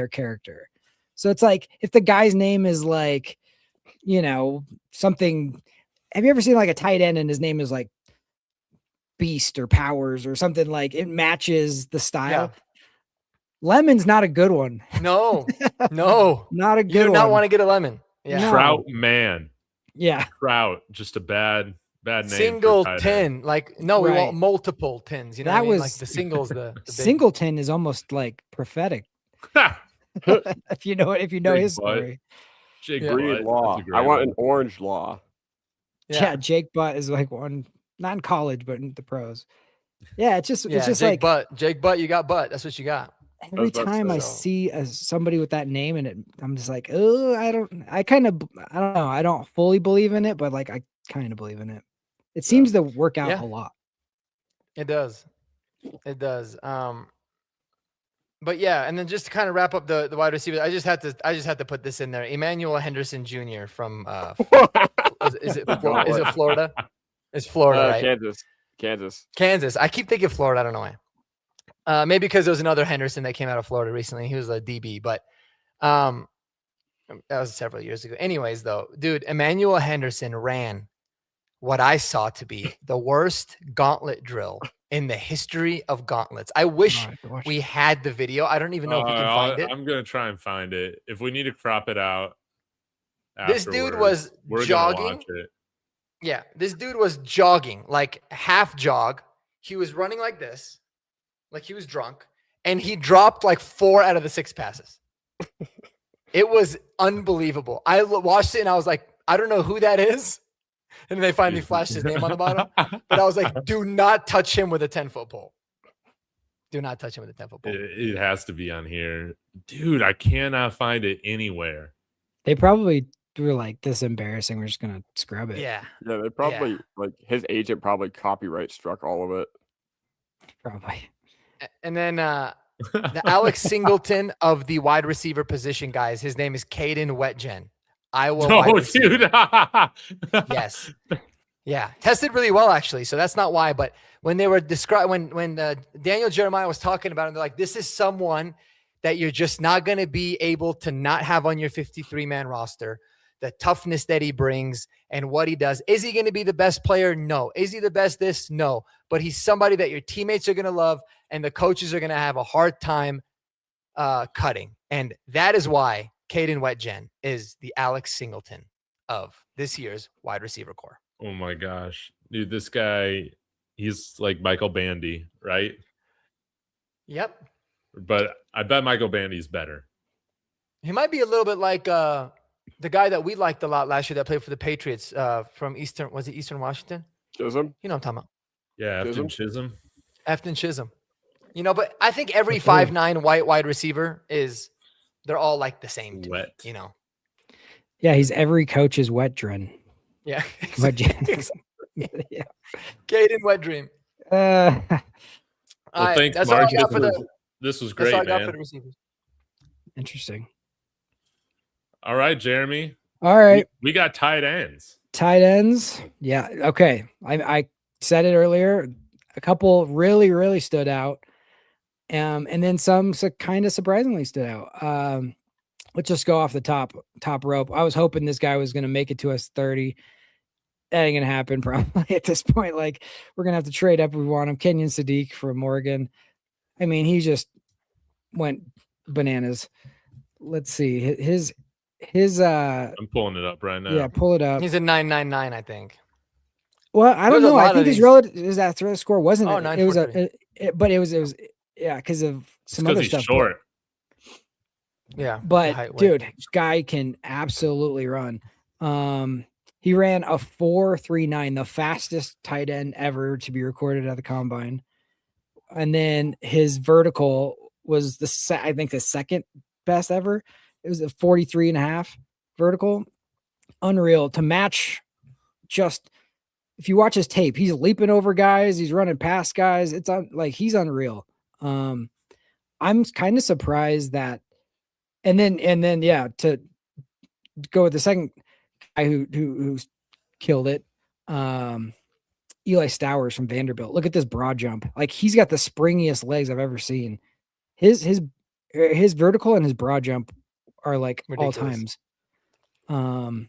character. So it's like if the guy's name is like, something. Have you ever seen like a tight end and his name is like Beast or Powers or something, like it matches the style? Yeah. Lemon's not a good one. No, Not a good you do not one. want to get a lemon. Yeah. No. Trout man. Yeah. Trout, just a bad name. Single for tight tin. end. Like, no, we Right. want multiple tins. You know That what I mean? was- Like the singles, the big. Singleton is almost like prophetic. if you know Big his butt. story. Jake Yeah. Green Butt, law. that's a great I want one. an orange law. Yeah. Jake Butt is like one, not in college, but in the pros. Yeah, it's just Yeah, like Jake Butt, you got butt. That's what you got. every about to time I say. see somebody with that name and I'm just like, oh, I don't know. I don't fully believe in it, but like I kind of believe in it. It seems to work out Yeah. a lot. It does. It does. But yeah, and then just to kind of wrap up the wide receiver, I just had to put this in there. Emmanuel Henderson Jr. from is it Florida? It's Florida, right? Kansas. I keep thinking Florida. I don't know why. Maybe because there was another Henderson that came out of Florida recently. He was a DB, but that was several years ago. Anyways, though, dude, Emmanuel Henderson ran what I saw to be the worst gauntlet drill in the history of gauntlets. I wish we had the video. I don't even know if we can find it. I'm gonna try and find it. If we need to crop it out, This dude afterwards, was we're gonna jogging. watch it. Yeah, this dude was jogging, like half jog. He was running like this, like he was drunk, and he dropped like 4 out of the 6 passes. It was unbelievable. I watched it and I was like, I don't know who that is. And then they finally flashed his name on the bottom. But I was like, do not touch him with a 10-foot pole. Do not touch him with a 10-foot pole. It has to be on here, dude. I cannot find it anywhere. They probably were like, this is embarrassing. We're just gonna scrub it. Yeah. Yeah, they probably like his agent probably copyright struck all of it. Probably. And then the Alex Singleton of the wide receiver position, guys. His name is Caden Wetjen. Iowa wide No, receiver. dude. Yes. Yeah. Tested really well, actually. So that's not why. But when they were when Daniel Jeremiah was talking about him, they're like, this is someone that you're just not going to be able to not have on your 53-man roster. The toughness that he brings and what he does. Is he going to be the best player? No. Is he the best this? No. But he's somebody that your teammates are going to love and the coaches are going to have a hard time cutting. And that is why Caden Wetjen is the Alex Singleton of this year's wide receiver core. Oh my gosh, dude, this guy, he's like Michael Bandy, right? Yep. But I bet Michael Bandy's better. He might be a little bit like the guy that we liked a lot last year that played for the Patriots from Eastern Washington? Chisholm? You know what I'm talking about. Yeah, Afton Chisholm? Chisholm. Afton Chisholm. You know, but I think every 5'9" white wide receiver they're all like the same to me, Wet. you know. Yeah, he's every coach's wet dream. Yeah. Wetjen. Yeah. Caden Wet Dream. Well, All right, thanks, that's all I Mark. got for the This was that's great, all I got for man. the receivers. Interesting. All right, Jeremy. All right. We got tight ends. Tight ends. Yeah. Okay. I said it earlier. A couple really, really stood out. And then some kind of surprisingly stood out. Let's just go off the top rope. I was hoping this guy was going to make it to us 30. That ain't going to happen probably at this point. Like, we're going to have to trade up if we want him. Kenyon Sadiq from Oregon. I mean, he just went bananas. Let's see. His I'm pulling it up right now. yeah, pull it up. He's a 999, I think. Well, I don't There's a know. I lot think of his these. relative is that throw score wasn't Oh, it? It was 943. but it was yeah, because of some because other he's stuff. short. Yeah. the But height, weight. dude, this guy can absolutely run. He ran a 4.39, the fastest tight end ever to be recorded at the combine. And then his vertical was I think the second best ever. It was a 43.5 vertical. Unreal to match. Just if you watch his tape, he's leaping over guys, he's running past guys. It's like he's unreal. I'm kind of surprised that, and then yeah, to go with the second guy who's killed it, Eli Stowers from Vanderbilt. Look at this broad jump. Like he's got the springiest legs I've ever seen. His vertical and his broad jump are like Ridiculous. all times.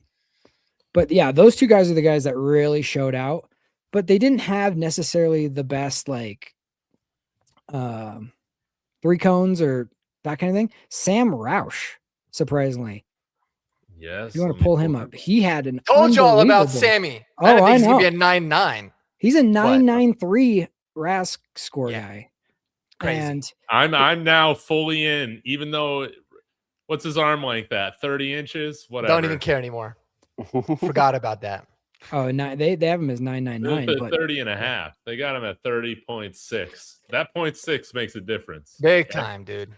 But yeah, those two guys are the guys that really showed out, but they didn't have necessarily the best like three cones or that kind of thing. Sam Roush, surprisingly, Yes. if you want let to me pull him up, he had an Told you all about unbelievable- Sammy. Oh, I didn't I think he's gonna know. be a 9.9. He's a 9.93 RAS score Yeah. guy. Crazy. And I'm now fully in, even though what's his arm length at 30 inches? Whatever. Don't even care anymore. Forgot about that. they have him as 9.99, They're but 30 and a half. They got him at 30.6. That 0.6 makes a difference. Big time, dude.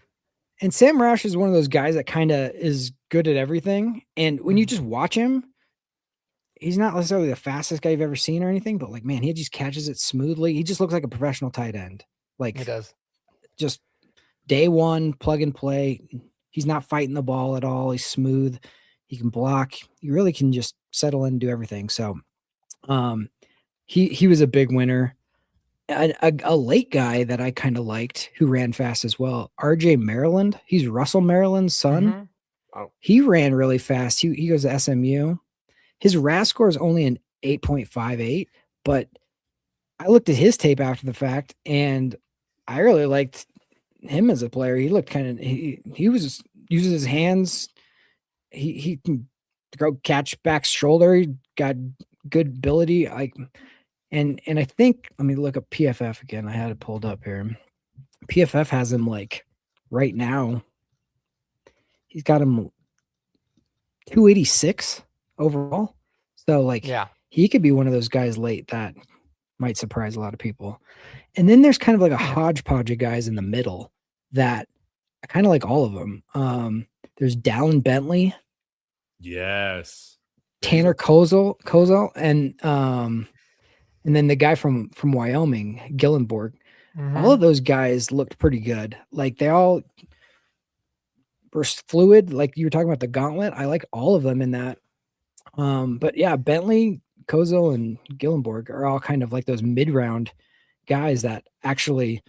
and Sam Roush is one of those guys that kind of is good at everything. And when you just watch him, he's not necessarily the fastest guy you've ever seen or anything, but like, man, he just catches it smoothly. He just looks like a professional tight end. Like He does. just day one, plug and play. He's not fighting the ball at all. He's smooth. He can block. You really can just settle in and do everything. So he was a big winner. A late guy that I kind of liked who ran fast as well, RJ Maryland. He's Russell Maryland's son. Mhm. He ran really fast. He goes to SMU. His RAS score is only an 8.58, but I looked at his tape after the fact and I really liked him as a player. He looked kind of he was uses his hands. He can go catch back shoulder. He got good ability. And I think, let me look up PFF again. I had it pulled up here. PFF has him like right now. He's got him 286 overall. So like Yeah. he could be one of those guys late that might surprise a lot of people. And then there's kind of like a hodgepodge of guys in the middle that I kind of like all of them. There's Dallin Bentley, Yes. Tanner Kozel, and then the guy from Wyoming, Gillenborg. Mhm. All of those guys looked pretty good. Like they all were fluid. Like you were talking about the gauntlet. I like all of them in that. But yeah, Bentley, Kozel, and Gillenborg are all kind of like those mid-round guys that actually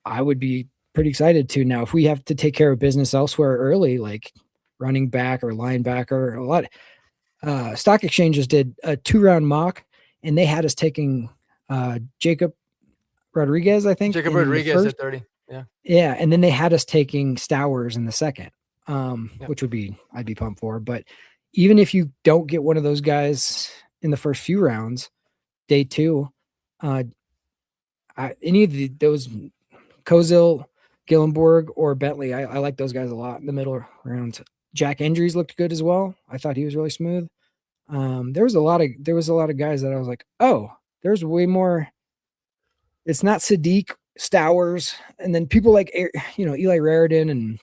I would be pretty excited to. Now, if we have to take care of business elsewhere early, like running back or linebacker, a lot stock exchanges did a 2-round mock and they had us taking Jacob Rodriguez, I think. Jacob in the Rodriguez first. at 30. Yeah, and then they had us taking Stowers in the second, Yep. which I'd be pumped for. But even if you don't get one of those guys in the first few rounds, day two, any of those Kozel, Gillenborg, or Bentley, I like those guys a lot in the middle rounds. Jack Endries looked good as well. I thought he was really smooth. There was a lot of guys that I was like, oh, there's way more. It's not Sadiq, Stowers, and then people like Eli Raridan and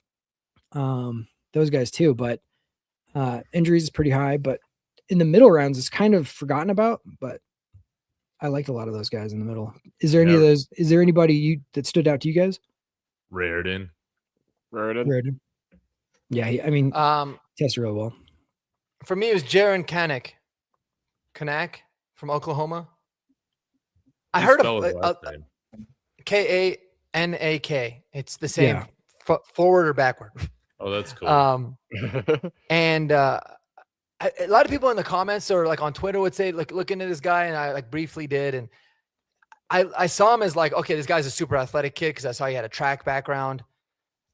those guys too. But injuries is pretty high. But in the middle rounds, it's kind of forgotten about. But I liked a lot of those guys in the middle. Is there any of those? Is there anybody that stood out to you guys? Raridan. Raridan. Yeah, I mean, tests really well. For me, it was Jaron Kanak from Oklahoma. I heard Spell his of last name. Kanak. It's the same Yeah. forward or backward. Oh, that's cool. And a lot of people in the comments or like on Twitter would say, like, look into this guy, and I like briefly did, and I saw him as like, okay, this guy's a super athletic kid because I saw he had a track background.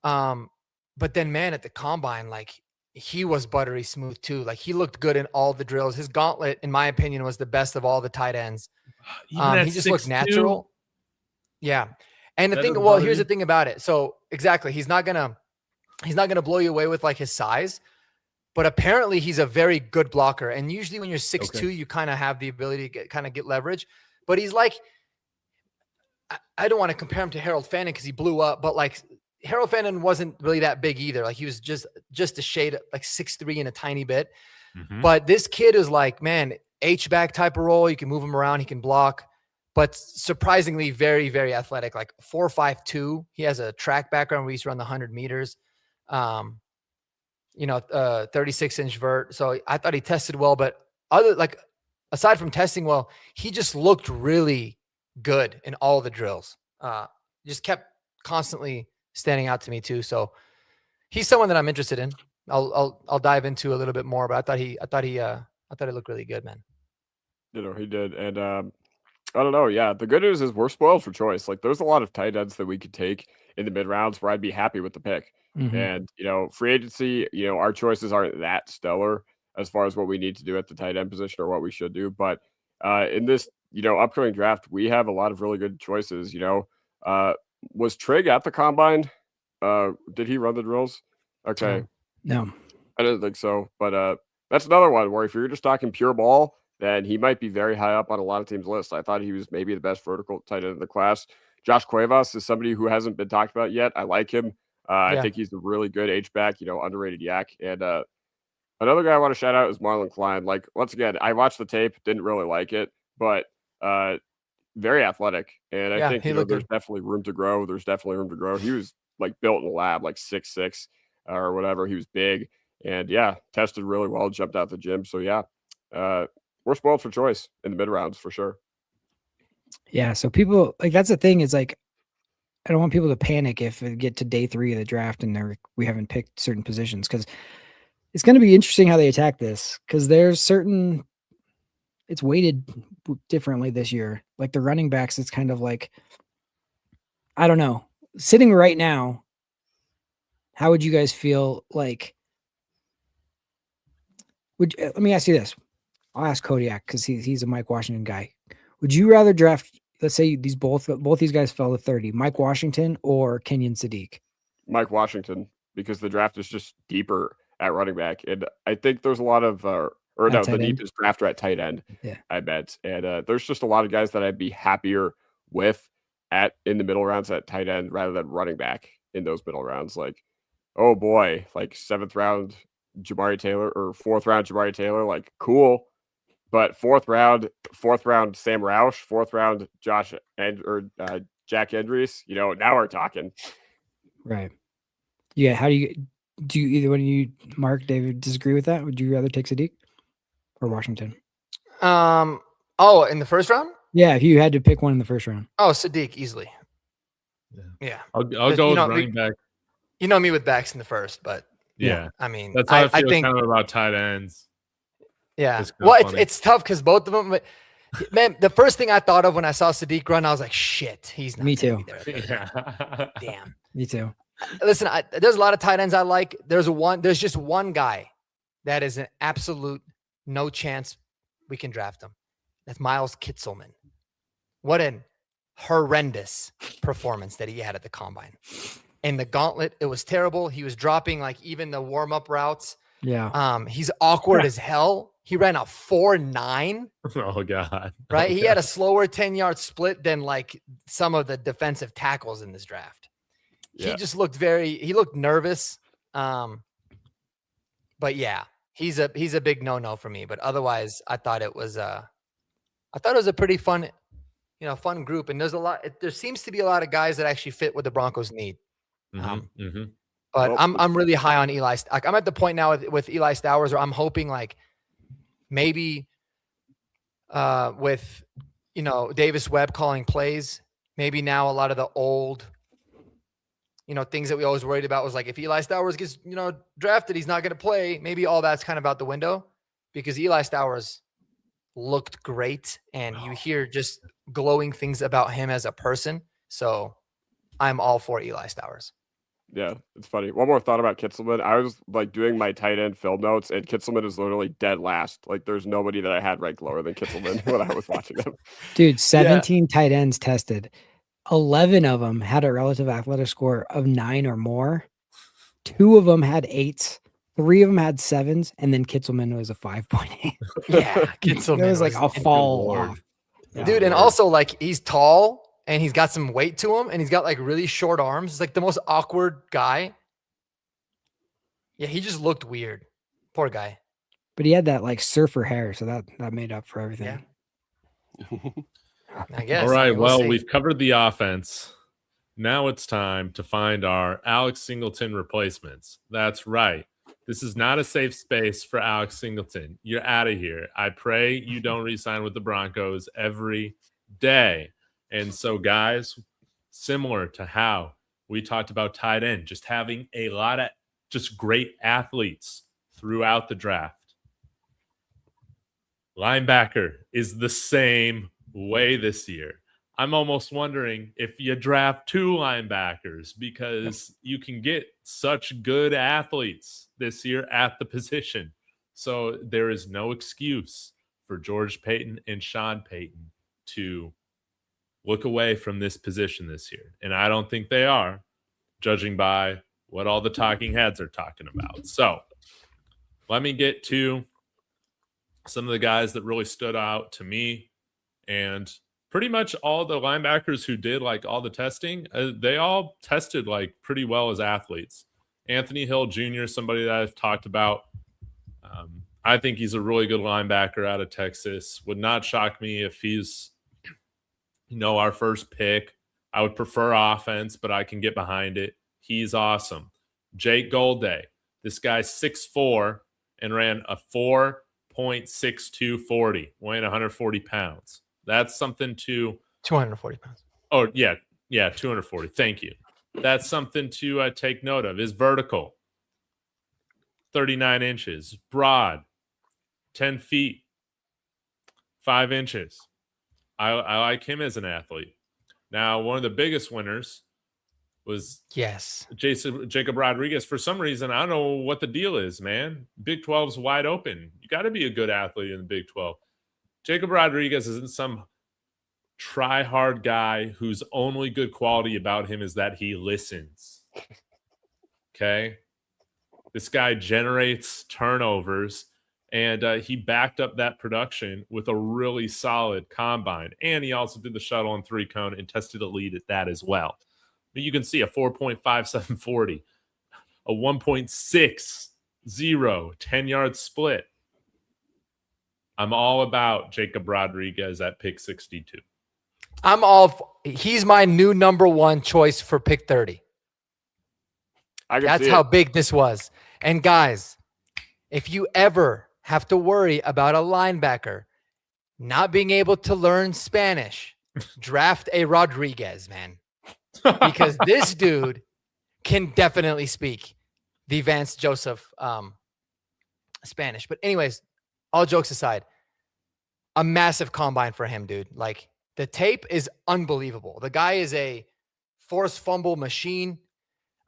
But then, man, at the combine, like he was buttery smooth too. Like he looked good in all the drills. His gauntlet, in my opinion, was the best of all the tight ends. Even He at just looks 6'2", natural. Yeah. And the Better thing, than well, here's the Buttery. thing about it. So exactly, he's not gonna He's not going to blow you away with like his size, but apparently he's a very good blocker. And usually when you're 6'2", you kind of have the ability to get leverage. But he's like, I don't want to compare him to Harold Fannin because he blew up, but like Harold Fannin wasn't really that big either. Like he was just a shade like 6'3" and a tiny bit. But this kid is like, man, H-back type of role. You can move him around. He can block, but surprisingly very, very athletic, like 4.52. He has a track background where he's run the 100 meters, 36-inch vert. So I thought he tested well, but aside from testing well, he just looked really good in all the drills. Just kept constantly standing out to me too. So he's someone that I'm interested in. I'll dive into a little bit more, but I thought he looked really good, man. He did. And I don't know. Yeah. The good news is we're spoiled for choice. Like there's a lot of tight ends that we could take in the mid rounds where I'd be happy with the pick. And, free agency, our choices aren't that stellar as far as what we need to do at the tight end position or what we should do. But in this, upcoming draft, we have a lot of really good choices. Was Trig at the combine? Did he run the drills? Okay. No. I didn't think so. But that's another one where if you're just talking pure ball, then he might be very high up on a lot of teams' lists. I thought he was maybe the best vertical tight end in the class. Josh Cuevas is somebody who hasn't been talked about yet. I like him. I think he's a really good H-back, underrated yak. And another guy I want to shout out is Marlon Klein. Like, once again, I watched the tape, didn't really like it, but very athletic. And I think there's definitely room to grow. He was like built in a lab, like 6'6" or whatever. He was big and tested really well, jumped out the gym. So we're spoiled for choice in the mid rounds for sure. Yeah. So people like, that's the thing is like, I don't want people to panic if we get to day 3 of the draft and we haven't picked certain positions, because it's going to be interesting how they attack this, because it's weighted differently this year. Like the running backs, it's kind of like, I don't know, sitting right now, how would you guys feel like, let me ask you this. I'll ask Kodiak because he's a Mike Washington guy. Would you rather draft, let's say both these guys fell to 30, Mike Washington or Kenyon Sadiq? Mike Washington, because the draft is just deeper at running back. And I think there's a lot of, the deepest draft are at tight end, I bet. And there's just a lot of guys that I'd be happier with in the middle rounds at tight end rather than running back in those middle rounds. Like, oh boy, like 7th round Jamari Taylor or 4th round Jamari Taylor, like cool. But 4th round Sam Roush, 4th round Jack Endries, now we're talking. Right. Yeah. How do you either one of you, Mark, David, disagree with that? Would you rather take Sadiq or Washington? In the first round? Yeah, if you had to pick one in the first round. Oh, Sadiq easily. Yeah. I'll go with running back. You know me with backs in the first, but I mean, that's how I think kind of about tight ends. Yeah. Well, it's tough because both of them. But man, the first thing I thought of when I saw Sadiq run, I was like, "Shit, he's not." Me too. Damn. Me too. Listen, there's a lot of tight ends I like. There's just one guy that is an absolute no chance we can draft him. That's Miles Kitselman. What an horrendous performance that he had at the combine. In the gauntlet, it was terrible. He was dropping like even the warm-up routes. Yeah. He's awkward as hell. He ran a 4.9. Oh God. Right. He had a slower 10-yard split than like some of the defensive tackles in this draft. He just looked he looked nervous. But yeah, he's a big no-no for me. But otherwise, I thought it was a pretty fun, fun group. And there seems to be a lot of guys that actually fit what the Broncos need. But I'm really high on Eli. Like I'm at the point now with Eli Stowers where I'm hoping like maybe with Davis Webb calling plays, maybe now a lot of the old things that we always worried about was like if Eli Stowers gets drafted, he's not going to play. Maybe all that's kind of out the window because Eli Stowers looked great and you hear just glowing things about him as a person. So I'm all for Eli Stowers. Yeah, it's funny. One more thought about Kitselman. I was like doing my tight end film notes, and Kitselman is literally dead last. Like, there's nobody that I had ranked lower than Kitselman when I was watching them. Dude, 17 tight ends tested. 11 of them had a relative athletic score of 9 or more. 2 of them had 8s, 3 of them had 7s, and then Kitzelman was a 5.8. Yeah, It Kitzelman was like a was fall Lord. off. Yeah. dude, and also like he's tall and he's got some weight to him, and he's got like really short arms. He's like the most awkward guy. Yeah, he just looked weird. Poor guy. But he had that like surfer hair, so that made up for everything. I guess. All I right. mean, we'll Well, see. we've covered the offense. Now it's time to find our Alex Singleton replacements. That's right. This is not a safe space for Alex Singleton. You're out of here. I pray you don't re-sign with the Broncos every day. And so, guys, similar to how we talked about tight end, just having a lot of just great athletes throughout the draft. Linebacker is the same way this year. I'm almost wondering if you draft 2 linebackers because you can get such good athletes this year at the position. So there is no excuse for George Payton and Sean Payton to look away from this position this year. And I don't think they are, judging by what all the talking heads are talking about. So let me get to some of the guys that really stood out to me. And pretty much all the linebackers who did like all the testing, they all tested like pretty well as athletes. Anthony Hill Jr., somebody that I've talked about. I think he's a really good linebacker out of Texas. Would not shock me if he's, our first pick. I would prefer offense, but I can get behind it. He's awesome. Jake Golday. This guy's 6'4" and ran a 4.62 40, weighing 140 pounds. That's something to 240 pounds. Oh, yeah, 240. Thank you. That's something to take note of. Is vertical, 39 inches, broad, 10 feet, 5 inches. I like him as an athlete. Now, one of the biggest winners was Yes. Jacob Rodriguez. For some reason, I don't know what the deal is, man. Big 12's wide open. You got to be a good athlete in the Big 12. Jacob Rodriguez isn't some try-hard guy whose only good quality about him is that he listens. Okay? This guy generates turnovers, and he backed up that production with a really solid combine. And he also did the shuttle and 3-cone and tested elite at that as well. But you can see a 4.57 40, a 1.60 10-yard split. I'm all about Jacob Rodriguez at pick 62. He's my new number 1 choice for pick 30. That's how big this was. And guys, if you ever have to worry about a linebacker not being able to learn Spanish, draft a Rodriguez, man. Because this dude can definitely speak the Vance Joseph Spanish. But anyways, all jokes aside, a massive combine for him, dude. Like, the tape is unbelievable. The guy is a forced fumble machine.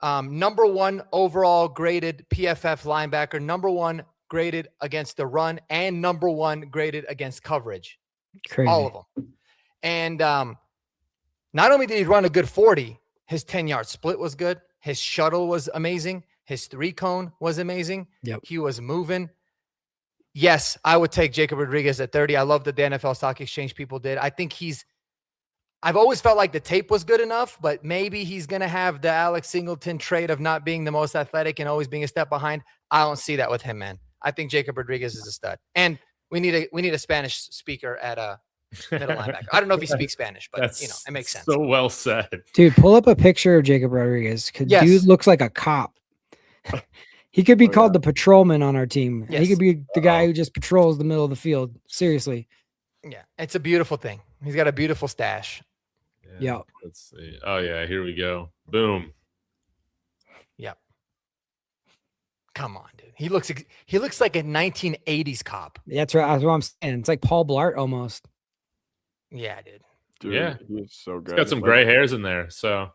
Number 1 overall graded PFF linebacker, number 1 graded against the run, and number 1 graded against coverage. Crazy. All of them. And not only did he run a good 40, his 10-yard split was good. His shuttle was amazing. His 3-cone was amazing. Yep. He was moving. Yes, I would take Jacob Rodriguez at 30. I love that the NFL Stock Exchange people did. I think I've always felt like the tape was good enough, but maybe he's going to have the Alex Singleton trait of not being the most athletic and always being a step behind. I don't see that with him, man. I think Jacob Rodriguez is a stud. And we need a Spanish speaker at a middle linebacker. I don't know if he speaks Spanish, but it makes sense. So well said. Dude, pull up a picture of Jacob Rodriguez. Yes. Dude looks like a cop. He could be called the patrolman on our team. Yes. He could be the guy who just patrols the middle of the field. Seriously. Yeah, it's a beautiful thing. He's got a beautiful stash. Yeah. Let's see. Oh, yeah, here we go. Boom. Yep. Come on, dude. He looks like a 1980s cop. That's right. That's what I'm saying. It's like Paul Blart almost. Yeah, dude. Dude, Yeah. he's so good. He's got some gray hairs in there, so.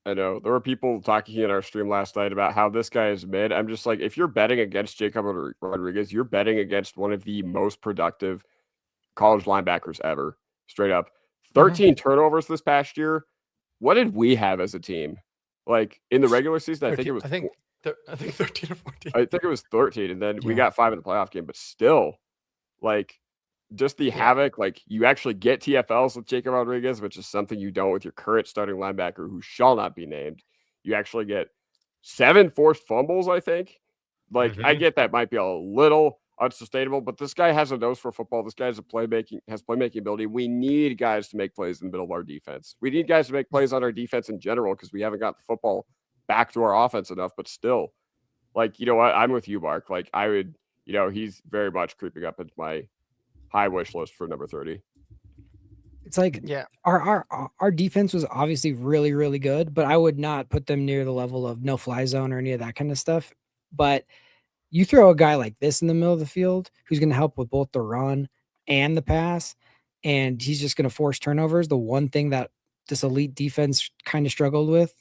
I know. There were people talking in our stream last night about how this guy is mid. I'm just like, if you're betting against Jacob Rodriguez, you're betting against one of the most productive college linebackers ever. Straight up. 13 turnovers this past year. What did we have as a team? Like in the regular season, I think 13 it was I think 13 or 14. I think it was 13, and then we Yeah. got 5 in the playoff game, but still, like, just the havoc, like, you actually get TFLs with Jacob Rodriguez, which is something you don't with your current starting linebacker who shall not be named. You actually get 7 forced fumbles, I think. Like, I Mhm. get that might be a little unsustainable, but this guy has a nose for football. This guy has playmaking ability. We need guys to make plays in the middle of our defense. We need guys to make plays on our defense in general because we haven't got the football back to our offense enough, but still. Like, you know what? I'm with you, Mark. Like, I would, he's very much creeping up into my high wish list for number 30. It's like Yeah. our defense was obviously really, really good, but I would not put them near the level of no fly zone or any of that kind of stuff. But you throw a guy like this in the middle of the field who's going to help with both the run and the pass, and he's just going to force turnovers. The one thing that this elite defense kind of struggled with.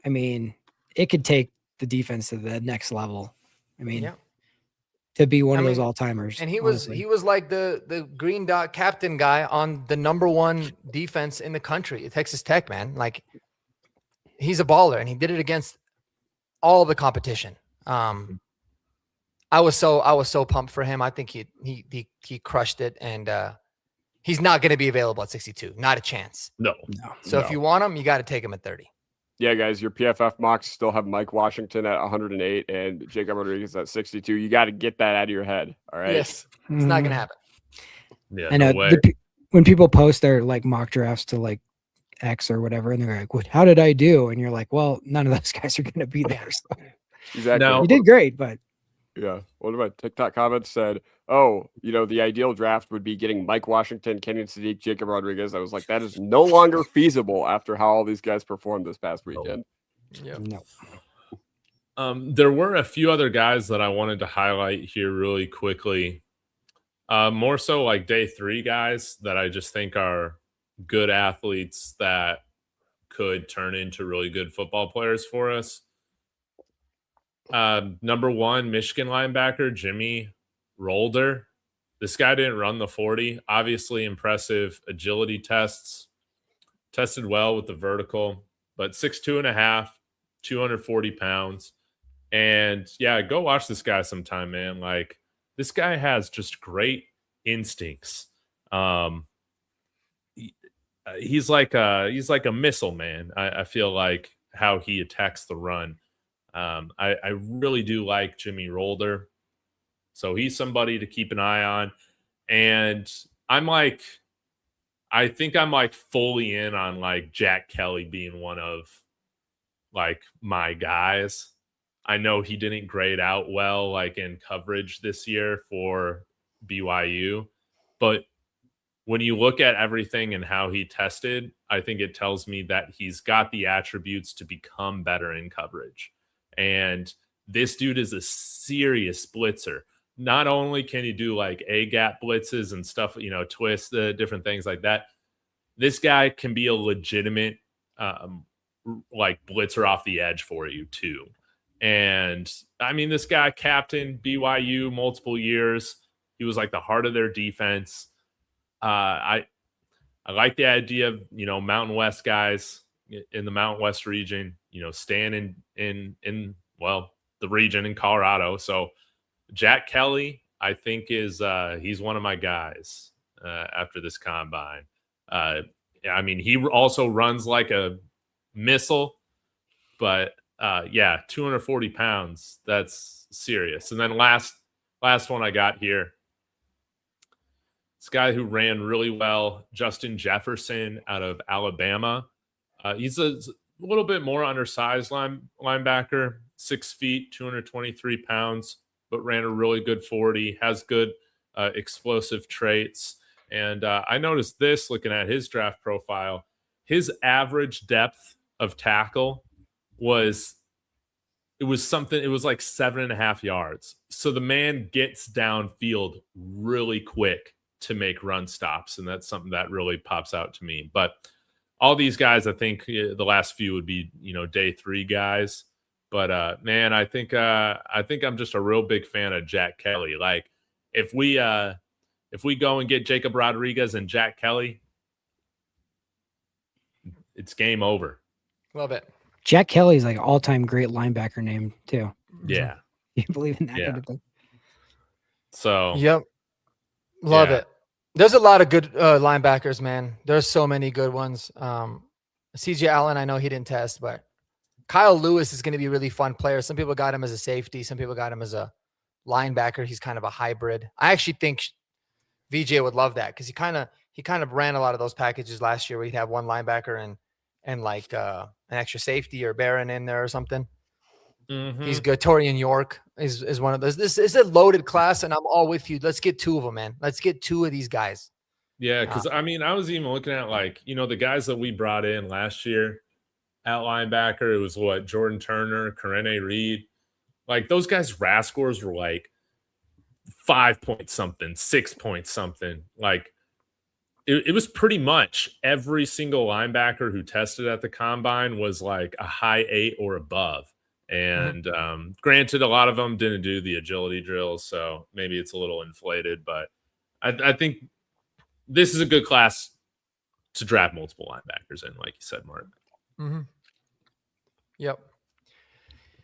I mean, it could take the defense to the next level. I mean, Yeah. to be one I of those mean, all timers. And he was like the green dot captain guy on the #1 defense in the country at Texas Tech, man. Like, he's a baller, and he did it against all the competition. I was so pumped for him. I think he crushed it, and he's not going to be available at 62. Not a chance. No. So if you want him, you got to take him at 30. Yeah, guys, your PFF mocks still have Mike Washington at 108 and Jacob Rodriguez at 62. You got to get that out of your head. All right. Yes, it's not going to happen. Yeah, I know no way. when people post their like mock drafts to like X or whatever, and they're like, "What? How did I do?" And you're like, "Well, none of those guys are going to be there." So Exactly. Now- you did great, but Yeah. One of my TikTok comments said, "Oh, the ideal draft would be getting Mike Washington, Kenyon Sadiq, Jacob Rodriguez." I was like, that is no longer feasible after how all these guys performed this past weekend. Yeah. no. There were a few other guys that I wanted to highlight here really quickly. More so like day 3 guys that I just think are good athletes that could turn into really good football players for us. Number 1, Michigan linebacker Jimmy Rolder. This guy didn't run the 40. Obviously impressive agility tests. Tested well with the vertical, but 6'2.5", 240 pounds. And yeah, go watch this guy sometime, man. Like, this guy has just great instincts. He's like a missile, man. I feel like how he attacks the run. I really do like Jimmy Rolder. So he's somebody to keep an eye on. And I think I'm like fully in on like Jack Kelly being one of like my guys. I know he didn't grade out well like in coverage this year for BYU, but when you look at everything and how he tested, I think it tells me that he's got the attributes to become better in coverage. And this dude is a serious blitzer. Not only can he do like A-gap blitzes and stuff, twists, different things like that. This guy can be a legitimate like blitzer off the edge for you too. And I mean, this guy captained BYU multiple years. He was like the heart of their defense. I like the idea of, Mountain West guys in the Mountain West region, staying in the region in Colorado. So Jack Kelly, I think he's one of my guys after this combine. I mean, he also runs like a missile, but 240 pounds, that's serious. And then last one I got here, this guy who ran really well, Justin Jefferson out of Alabama. He's a little bit more undersized linebacker, 6 feet, 223 pounds, but ran a really good 40, has good explosive traits. And I noticed this looking at his draft profile. His average depth of tackle was like 7.5 yards. So the man gets downfield really quick to make run stops, and that's something that really pops out to me. But all these guys, I think the last few would be day 3 guys. But man, I think I'm just a real big fan of Jack Kelly. Like, if we go and get Jacob Rodriguez and Jack Kelly, it's game over. Love it. Jack Kelly's like all-time great linebacker name too. Yeah. You believe in that Yeah. kind of thing? So Yep. Love Yeah. it. There's a lot of good linebackers, man. There's so many good ones. CJ Allen, I know he didn't test, but Kyle Lewis is going to be a really fun player. Some people got him as a safety. Some people got him as a linebacker. He's kind of a hybrid. I actually think VJ would love that because he kind of ran a lot of those packages last year where he'd have one linebacker and like an extra safety or Barron in there or something. mhm. He's good. Torian York is one of those. This is a loaded class, and I'm all with you. Let's get 2 of them, man. Let's get 2 of these guys. Yeah, because I mean, I was even looking at like, the guys that we brought in last year at linebacker. It was what, Jordan Turner, Karene Reed. Like those guys' RAS scores were like 5 point something, 6 point something. Like it was pretty much every single linebacker who tested at the combine was like a high 8 or above. And granted, a lot of them didn't do the agility drills, so maybe it's a little inflated, but I think this is a good class to draft multiple linebackers in, like you said, Mark. Mm-hmm. Yep.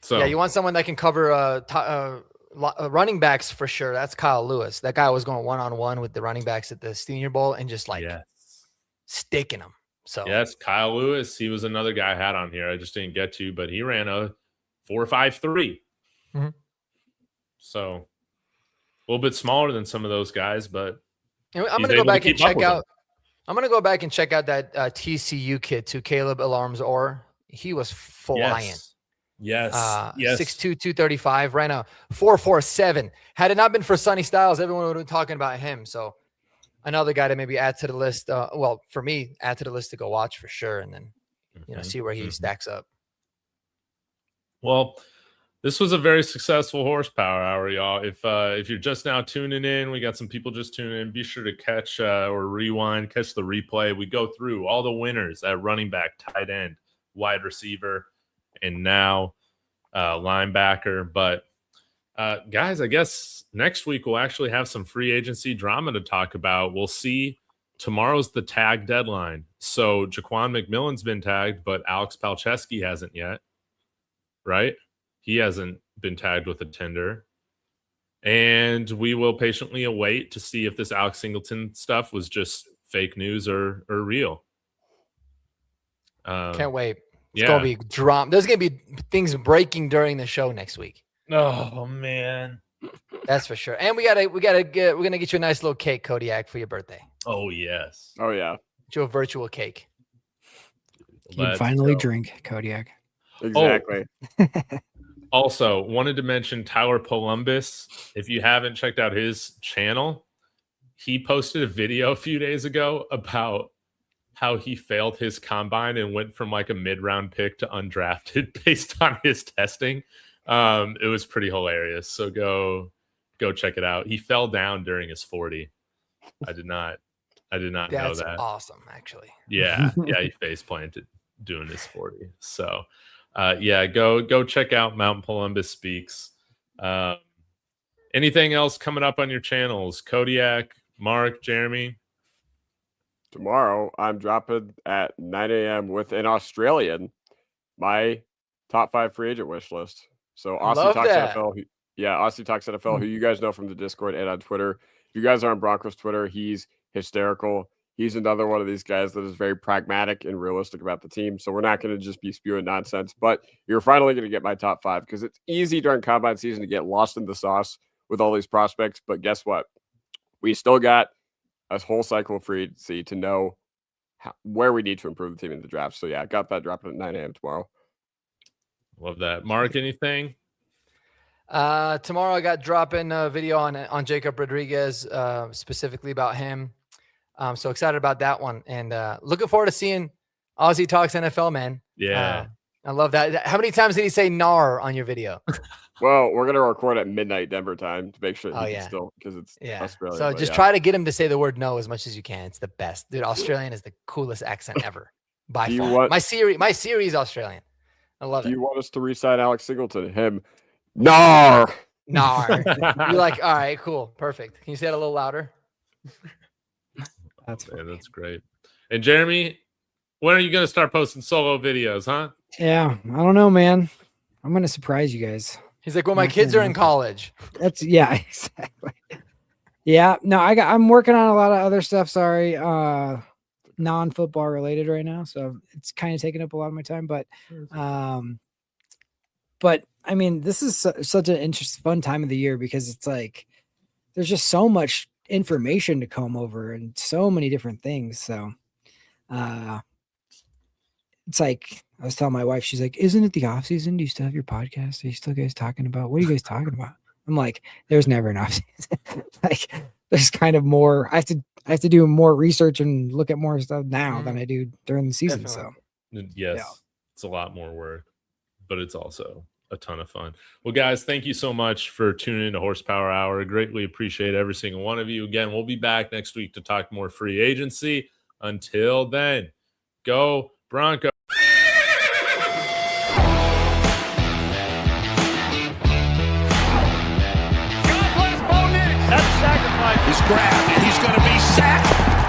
So yeah, you want someone that can cover running backs for sure. That's Kyle Lewis. That guy was going one-on-one with the running backs at the Senior Bowl and just like sticking them. So yes, Kyle Lewis. He was another guy I had on here. I just didn't get to, but he ran a 4.53. Mhm. So a little bit smaller than some of those guys, but I'm he's going to go able to back and keep up check with them. out. I'm going to go back and check out that TCU kid too, Caleb Alarms Orr. He was flying. Yes. 6'2", 235, ran a 4.47. Had it not been for Sonny Styles, everyone would have been talking about him. So another guy to maybe add to the list. Well, for me, add to the list to go watch for sure, and then see where he stacks up. Well, this was a very successful horsepower hour, y'all. If you're just now tuning in, we got some people just tuning in. Be sure to catch or rewind, catch the replay. We go through all the winners at running back, tight end, wide receiver, and now linebacker. But guys, I guess next week we'll actually have some free agency drama to talk about. We'll see. Tomorrow's the tag deadline. So Jaquan McMillan's been tagged, but Alex Palczewski hasn't yet. Right? He hasn't been tagged with a tender. And we will patiently await to see if this Alex Singleton stuff was just fake news or real. Can't wait. It's yeah. going to be drama. There's going to be things breaking during the show next week. Oh, man. That's for sure. And we're going to get you a nice little cake, Kodiak, for your birthday. Oh, yes. Oh, yeah. Get you a virtual cake. You can finally drink, Kodiak. Exactly. Also, wanted to mention Tyler Columbus. If you haven't checked out his channel, he posted a video a few days ago about how he failed his combine and went from like a mid-round pick to undrafted based on his testing. It was pretty hilarious. So go check it out. He fell down during his 40. I did not know That's that. awesome, actually. Yeah, he face planted doing his 40. So go check out Mountain Columbus Speaks. Anything else coming up on your channels? Kodiak, Mark, Jeremy? Tomorrow, I'm dropping at 9 a.m. with an Australian, my top 5 free agent wish list. So Aussie Talks NFL. Aussie Talks NFL, who you guys know from the Discord and on Twitter. If you guys are on Broncos Twitter, he's hysterical. He's another one of these guys that is very pragmatic and realistic about the team. So we're not going to just be spewing nonsense, but you're finally going to get my top 5 because it's easy during combine season to get lost in the sauce with all these prospects. But guess what? We still got a whole cycle of free agency to know where we need to improve the team in the draft. So yeah, got that dropping at 9 a.m. tomorrow. Love that. Mark, anything? Tomorrow I got dropping a video on Jacob Rodriguez, specifically about him. So excited about that one, and looking forward to seeing Aussie Talks NFL, man. Yeah. I love that. How many times did he say "nar" on your video? Well, we're gonna record at midnight Denver time to make sure he can still, because it's Australia. So just try to get him to say the word "no" as much as you can. It's the best, dude. Australian is the coolest accent ever by far. My Siri's Australian. I love it. Do you want us to re-sign Alex Singleton? Him, nar. You're like, all right, cool, perfect. Can you say it a little louder? That's great. And Jeremy, when are you going to start posting solo videos, huh? Yeah, I don't know, man. I'm gonna surprise you guys. He's like, well, my Not kids gonna are in knock it. college. That's yeah, exactly. Yeah, no, I'm working on a lot of other stuff. Sorry, non-football related right now, so it's kind of taking up a lot of my time. But I mean, this is such an interesting, fun time of the year because it's like there's just so much information to comb over and so many different things. So, it's like I was telling my wife, she's like, "Isn't it the off season? Do you still have your podcast? Are you still guys talking about what are you guys talking about?" I'm like, "There's never an off season. Like, there's kind of more. I have to do more research and look at more stuff now than I do during the season." Definitely. So, Yes, Yeah. it's a lot more work, but it's also a ton of fun. Well, guys, thank you so much for tuning into Horsepower Hour. I greatly appreciate every single one of you. Again, we'll be back next week to talk more free agency. Until then, go Broncos. That sacrifice is grabbed, and he's going to be sacked.